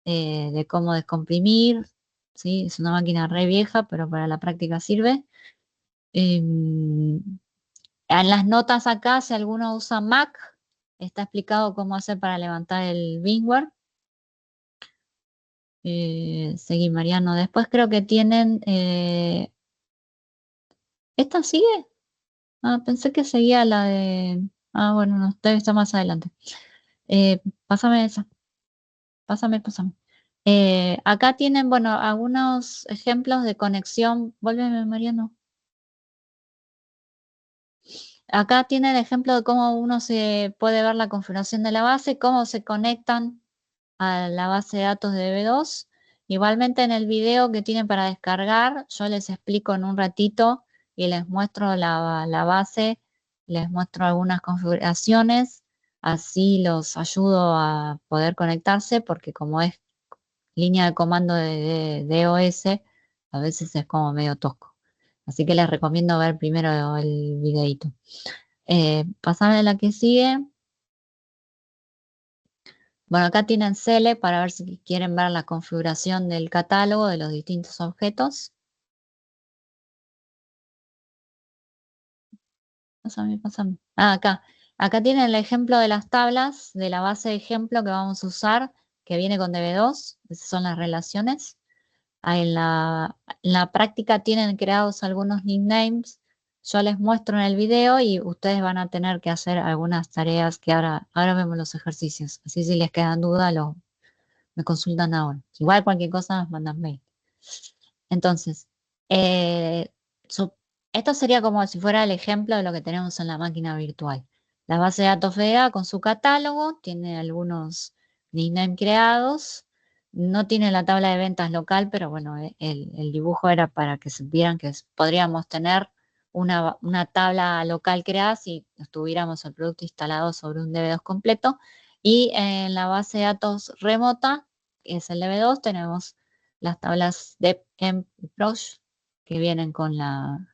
de cómo descomprimir. ¿Sí? Es una máquina re vieja, pero para la práctica sirve. En las notas acá, si alguno usa Mac, está explicado cómo hacer para levantar el VMware. Seguí, Mariano. Después creo que tienen... ¿esta sigue? Ah, pensé que seguía la de... Ah, bueno, no, debe estar más adelante. Pásame esa. Pásame. Acá tienen, bueno, algunos ejemplos de conexión. Vuélveme, Mariano. Acá tiene el ejemplo de cómo uno se puede ver la configuración de la base, cómo se conectan a la base de datos de DB2. Igualmente en el video que tienen para descargar, yo les explico en un ratito y les muestro la base, les muestro algunas configuraciones, así los ayudo a poder conectarse, porque como es línea de comando de DOS, a veces es como medio tosco. Así que les recomiendo ver primero el videito. Pasame a la que sigue. Bueno, acá tienen Select para ver si quieren ver la configuración del catálogo de los distintos objetos. Pásame. Ah, acá. Acá tienen el ejemplo de las tablas de la base de ejemplo que vamos a usar, que viene con DB2. Esas son las relaciones. Ahí en la práctica tienen creados algunos nicknames. Yo les muestro en el video y ustedes van a tener que hacer algunas tareas que ahora vemos los ejercicios. Así si les quedan dudas, me consultan ahora. Igual cualquier cosa nos mandan mail. Entonces, eh, esto sería como si fuera el ejemplo de lo que tenemos en la máquina virtual. La base de datos FEA con su catálogo, tiene algunos nicknames creados, no tiene la tabla de ventas local, pero bueno, el dibujo era para que supieran que podríamos tener una tabla local creada si tuviéramos el producto instalado sobre un DB2 completo. Y en la base de datos remota, que es el DB2, tenemos las tablas dep, emp y proc que vienen con la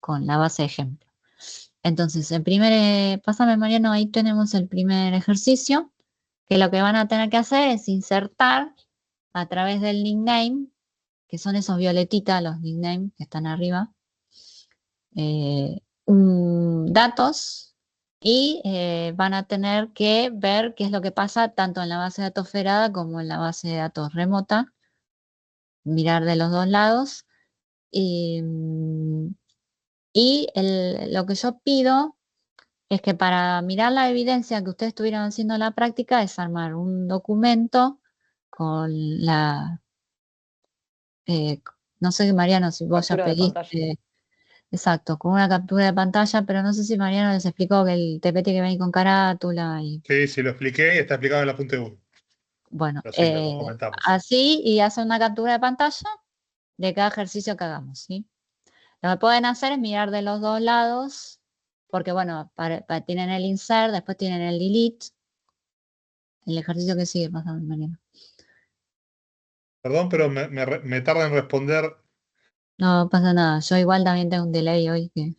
base de ejemplo. Entonces, pásame, Mariano, ahí tenemos el primer ejercicio, que lo que van a tener que hacer es insertar a través del nickname, que son esos violetitas, los nicknames que están arriba, datos, y van a tener que ver qué es lo que pasa tanto en la base de datos federada como en la base de datos remota, mirar de los dos lados. Lo que yo pido es que para mirar la evidencia que ustedes estuvieron haciendo en la práctica es armar un documento con no sé, Mariano, si vos ya Captura de pantalla. pediste, exacto, con una captura de pantalla, pero no sé si Mariano les explicó que el TP tiene que venir con carátula y... Sí, lo expliqué y está explicado en la punta 1. Bueno, Pero sí, lo comentamos. así, y hace una captura de pantalla de cada ejercicio que hagamos, ¿sí? Lo que pueden hacer es mirar de los dos lados, porque bueno, tienen el insert, después tienen el delete, el ejercicio que sigue pasando, Mariano. Perdón, pero me tarda en responder. No pasa nada, yo igual también tengo un delay hoy que...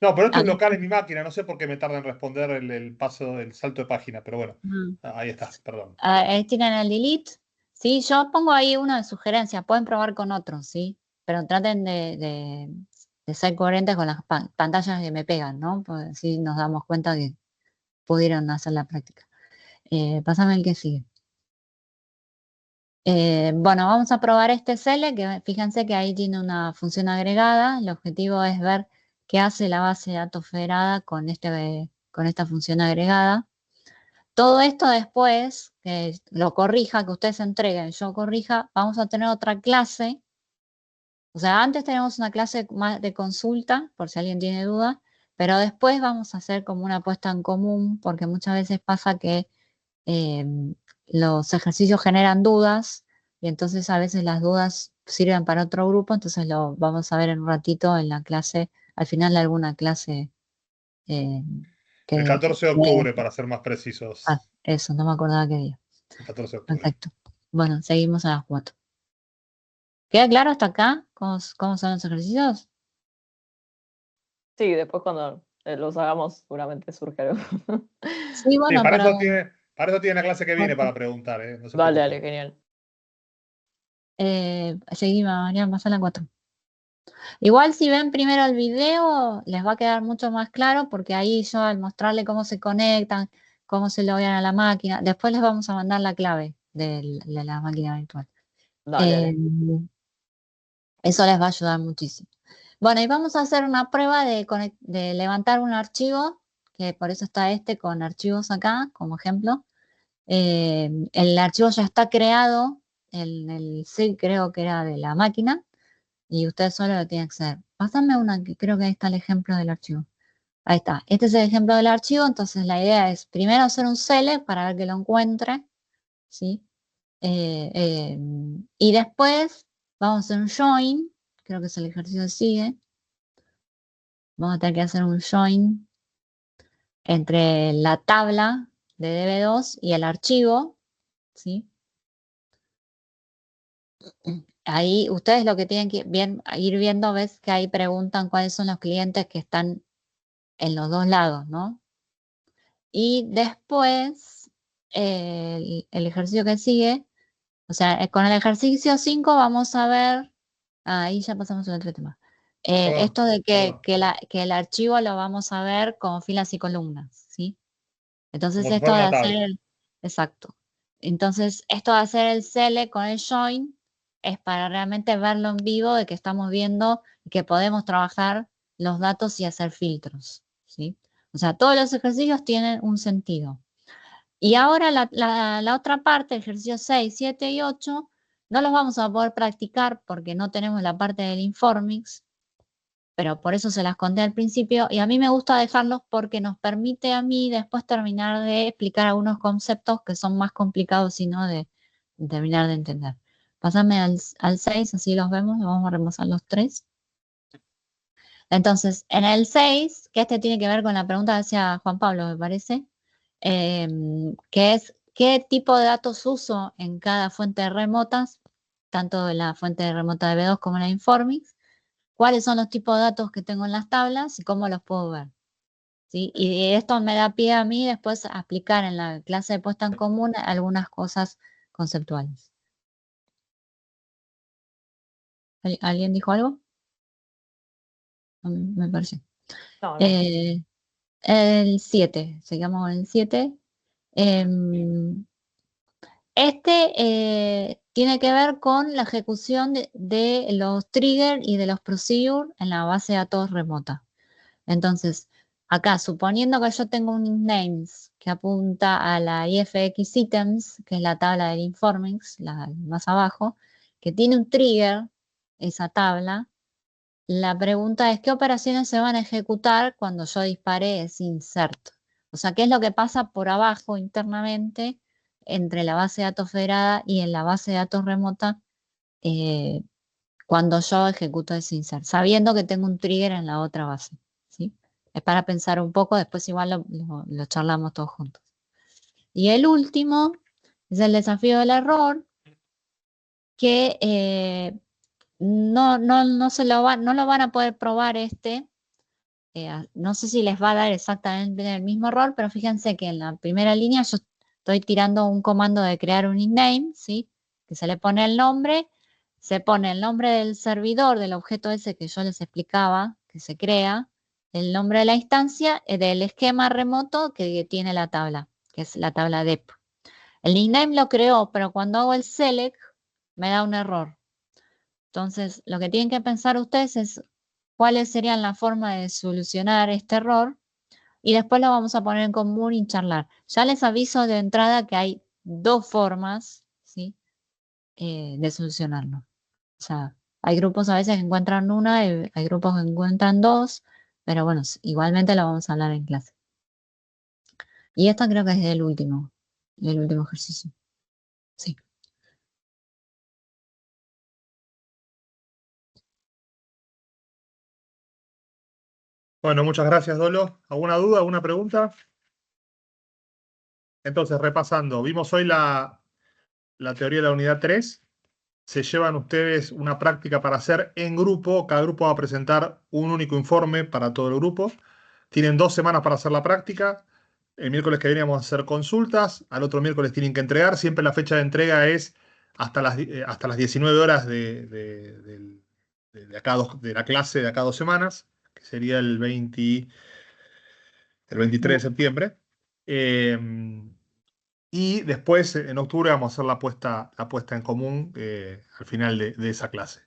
No, pero esto es local en mi máquina, no sé por qué me tarda en responder el paso del salto de página, pero bueno, ahí está, perdón. Ahí tienen el delete. Sí, yo pongo ahí una de sugerencias, pueden probar con otros, ¿sí? Pero traten de ser coherentes con las pantallas que me pegan, ¿no? Pues así nos damos cuenta que pudieron hacer la práctica. Pásame el que sigue. Bueno, vamos a probar este select, que fíjense que ahí tiene una función agregada. El objetivo es ver qué hace la base de datos federada con esta función agregada. Todo esto después, que lo corrija, que ustedes entreguen, yo corrija, vamos a tener otra clase. O sea, antes tenemos una clase más de consulta, por si alguien tiene duda, pero después vamos a hacer como una puesta en común, porque muchas veces pasa que los ejercicios generan dudas, y entonces a veces las dudas sirven para otro grupo, entonces lo vamos a ver en un ratito en la clase, al final de alguna clase. eh, El que, 14 de octubre, para ser más precisos. eso, no me acordaba qué día. El 14 de octubre. Perfecto. Bueno, seguimos a las 4. ¿Queda claro hasta acá cómo son los ejercicios? Sí, después cuando los hagamos seguramente surge algo. Sí, Sí, bueno, para pero... eso tiene la clase que viene Bueno. para preguntar, ¿eh? No se Dale, preocupe. dale, genial. Seguimos, Mariana, más a la 4. Igual si ven primero el video, les va a quedar mucho más claro porque ahí yo al mostrarle cómo se conectan, cómo se loguean a la máquina, después les vamos a mandar la clave de la máquina virtual. Dale, dale. Eso les va a ayudar muchísimo. Bueno, y vamos a hacer una prueba de levantar un archivo, que por eso está con archivos acá, como ejemplo. El archivo ya está creado en el SIG, creo que era de la máquina, y ustedes solo lo tienen que hacer. Pásame una, que creo que ahí está el ejemplo del archivo. Ahí está. Este es el ejemplo del archivo, entonces la idea es primero hacer un select para ver que lo encuentre, ¿sí? Y después vamos a hacer un join, creo que es el ejercicio que sigue. Vamos a tener que hacer un join entre la tabla de DB2 y el archivo, ¿sí? Ahí ustedes lo que tienen que ir viendo, ves que ahí preguntan cuáles son los clientes que están en los dos lados, ¿no? Y después, el ejercicio que sigue, o sea, con el ejercicio 5 vamos a ver, ahí ya pasamos al otro tema. Perdón, Esto de perdón. que el archivo lo vamos a ver con filas y columnas, ¿sí? Entonces Como si esto fuera de una hacer tabla. exacto. Entonces esto de hacer el select con el join es para realmente verlo en vivo, de que estamos viendo que podemos trabajar los datos y hacer filtros, ¿sí? O sea, todos los ejercicios tienen un sentido. Y ahora la otra parte, ejercicio 6, 7 y 8, no los vamos a poder practicar porque no tenemos la parte del Informix, pero por eso se las conté al principio y a mí me gusta dejarlos porque nos permite a mí después terminar de explicar algunos conceptos que son más complicados y no de terminar de entender. Pásame al 6, así los vemos, vamos a repasar los 3. Entonces, en el 6, que este tiene que ver con la pregunta que hacía Juan Pablo, me parece, que es qué tipo de datos uso en cada fuente remotas, tanto en la fuente remota de B2 como en la Informix, cuáles son los tipos de datos que tengo en las tablas y cómo los puedo ver, ¿sí? Y esto me da pie a mí después a explicar en la clase de puesta en común algunas cosas conceptuales. ¿Alguien dijo algo? Me pareció. No, no. El 7, sigamos con el 7. Tiene que ver con la ejecución de los triggers y de los procedures en la base de datos remota. Entonces, acá, suponiendo que yo tengo un names que apunta a la IFX items, que es la tabla del Informix, la más abajo, que tiene un trigger, esa tabla, la pregunta es, ¿qué operaciones se van a ejecutar cuando yo dispare ese insert? O sea, ¿qué es lo que pasa por abajo internamente entre la base de datos federada y en la base de datos remota eh, cuando yo ejecuto ese insert? Sabiendo que tengo un trigger en la otra base, ¿sí? Es para pensar un poco, después igual lo charlamos todos juntos. Y el último es el desafío del error, que no lo van a poder probar no sé si les va a dar exactamente el mismo error, pero fíjense que en la primera línea yo estoy tirando un comando de crear un nickname, ¿sí? Que se le pone el nombre, se pone el nombre del servidor, del objeto ese que yo les explicaba, que se crea, el nombre de la instancia, del esquema remoto que tiene la tabla, que es la tabla dep. El nickname lo creó, pero cuando hago el select me da un error. Entonces, lo que tienen que pensar ustedes es cuáles serían las formas de solucionar este error y después lo vamos a poner en común y charlar. Ya les aviso de entrada que hay 2 formas, ¿sí? De solucionarlo. O sea, hay grupos a veces que encuentran una, hay grupos que encuentran 2, pero bueno, igualmente lo vamos a hablar en clase. Y esto creo que es el último ejercicio. Sí. Bueno, muchas gracias, Dolo. ¿Alguna duda, alguna pregunta? Entonces, repasando, vimos hoy la teoría de la unidad 3. Se llevan ustedes una práctica para hacer en grupo. Cada grupo va a presentar un único informe para todo el grupo. Tienen 2 semanas para hacer la práctica. El miércoles que viene vamos a hacer consultas. Al otro miércoles tienen que entregar. Siempre la fecha de entrega es hasta las 19 horas de la clase de acá 2 semanas, que sería el 23 de septiembre. Y después, en octubre, vamos a hacer la puesta en común al final de esa clase.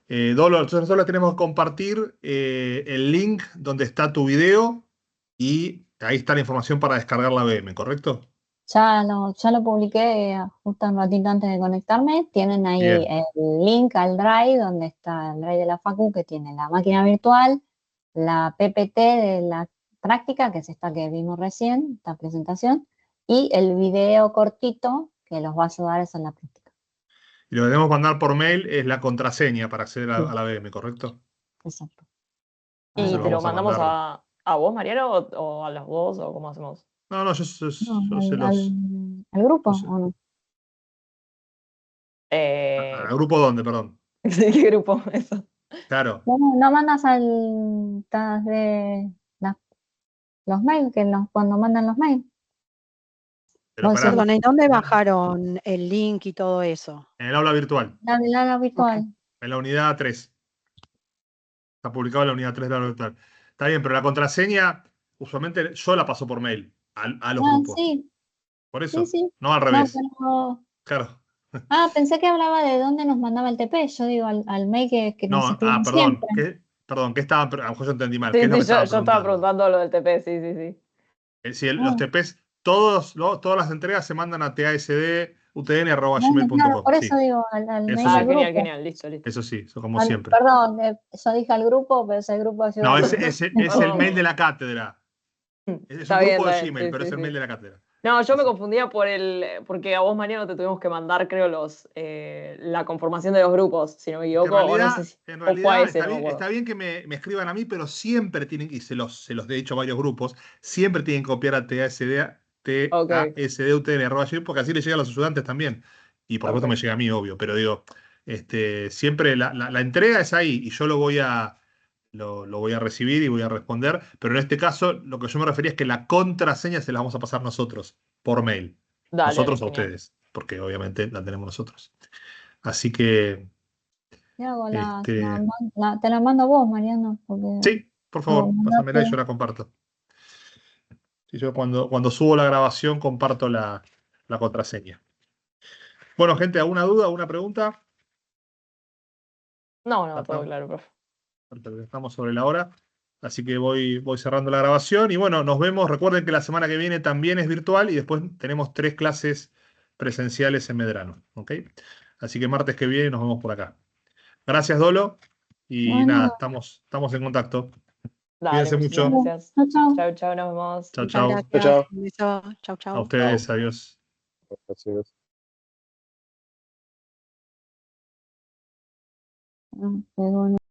Dolo, entonces nosotros tenemos que compartir el link donde está tu video y ahí está la información para descargar la VM, ¿correcto? Ya lo publiqué justo un ratito antes de conectarme. Tienen ahí Bien. el link al Drive, donde está el Drive de la Facu, que tiene la máquina virtual, la PPT de la práctica, que es esta que vimos recién, esta presentación, y el video cortito que los va a ayudar a hacer la práctica. Y lo que debemos mandar por mail es la contraseña para acceder Sí. a la VM, ¿correcto? Exacto. Entonces ¿Y lo te lo vamos a mandamos mandar. a vos, Mariano, o a los dos, o cómo hacemos? No, yo No, se los. al grupo, No sé. ¿o no? ¿Al grupo dónde, perdón? Sí, ¿qué grupo? Eso. Claro. No mandas los mails, cuando mandan los mails. Pero pará, Perdón, ¿en dónde bajaron el link y todo eso? en el aula virtual, La virtual. en la unidad 3. Está publicado en la unidad 3 de la aula virtual. Está bien, pero la contraseña, usualmente yo la paso por mail a los grupos. Sí, Por sí, eso, sí. no al No, revés. pero... Claro. pensé que hablaba de dónde nos mandaba el TP. Yo digo al mail que nos No, escriben perdón. siempre. Perdón, ¿qué estaban? A lo mejor yo entendí mal. Sí, ¿Qué es lo sí, que estaban yo estaba preguntando? preguntando lo del TP, sí, sí, sí. Si los Ah, TPs, todas las entregas se mandan a claro, tasdutn@gmail.com. por Sí, eso digo al eso mail sí. del Genial, grupo. genial, listo, listo. Eso sí, eso como siempre. Perdón, yo dije al grupo, pero es el grupo de No, Ciudad. es el mail de la cátedra. Es un grupo de Está bien, Gmail, sí, pero es sí, el mail sí. de la cátedra. No, yo Sí, me sí. confundía porque a vos, Mariano, te tuvimos que mandar, creo, la conformación de los grupos, si no me Es que equivoco, o no sé si. en O fue a realidad ese, no me acuerdo. está bien que me escriban a mí, pero siempre tienen, y se los he dicho a varios grupos, siempre tienen que copiar a Ok, tasdutn@gmail, porque así le llega a los estudiantes también. Y por supuesto me perfecto. llega a mí, obvio, pero digo, siempre la entrega es ahí y yo lo voy a recibir y voy a responder, pero en este caso lo que yo me refería es que la contraseña se la vamos a pasar nosotros por mail. Dale, dale, Nosotros a genial. ustedes, porque obviamente la tenemos nosotros. Así que, ¿Qué hago? este, Te la mando vos, Mariano, porque sí, por no, favor, pásamela y yo la comparto. Y yo cuando subo la grabación comparto la contraseña. Bueno, gente, ¿alguna duda, alguna pregunta? No, todo claro, profe. Estamos sobre la hora, así que voy cerrando la grabación y bueno, nos vemos. Recuerden que la semana que viene también es virtual y después tenemos 3 clases presenciales en Medrano, ¿ok? Así que martes que viene nos vemos por acá. Gracias, Dolo, y nada, Bueno, estamos en contacto. Dale, Cuídense muchísimas mucho. gracias. chau, chau. Chau, chau, nos vemos. Chao, Muchas chao. gracias. Un beso. Chau, A chau. ustedes, adiós. Gracias. Bueno.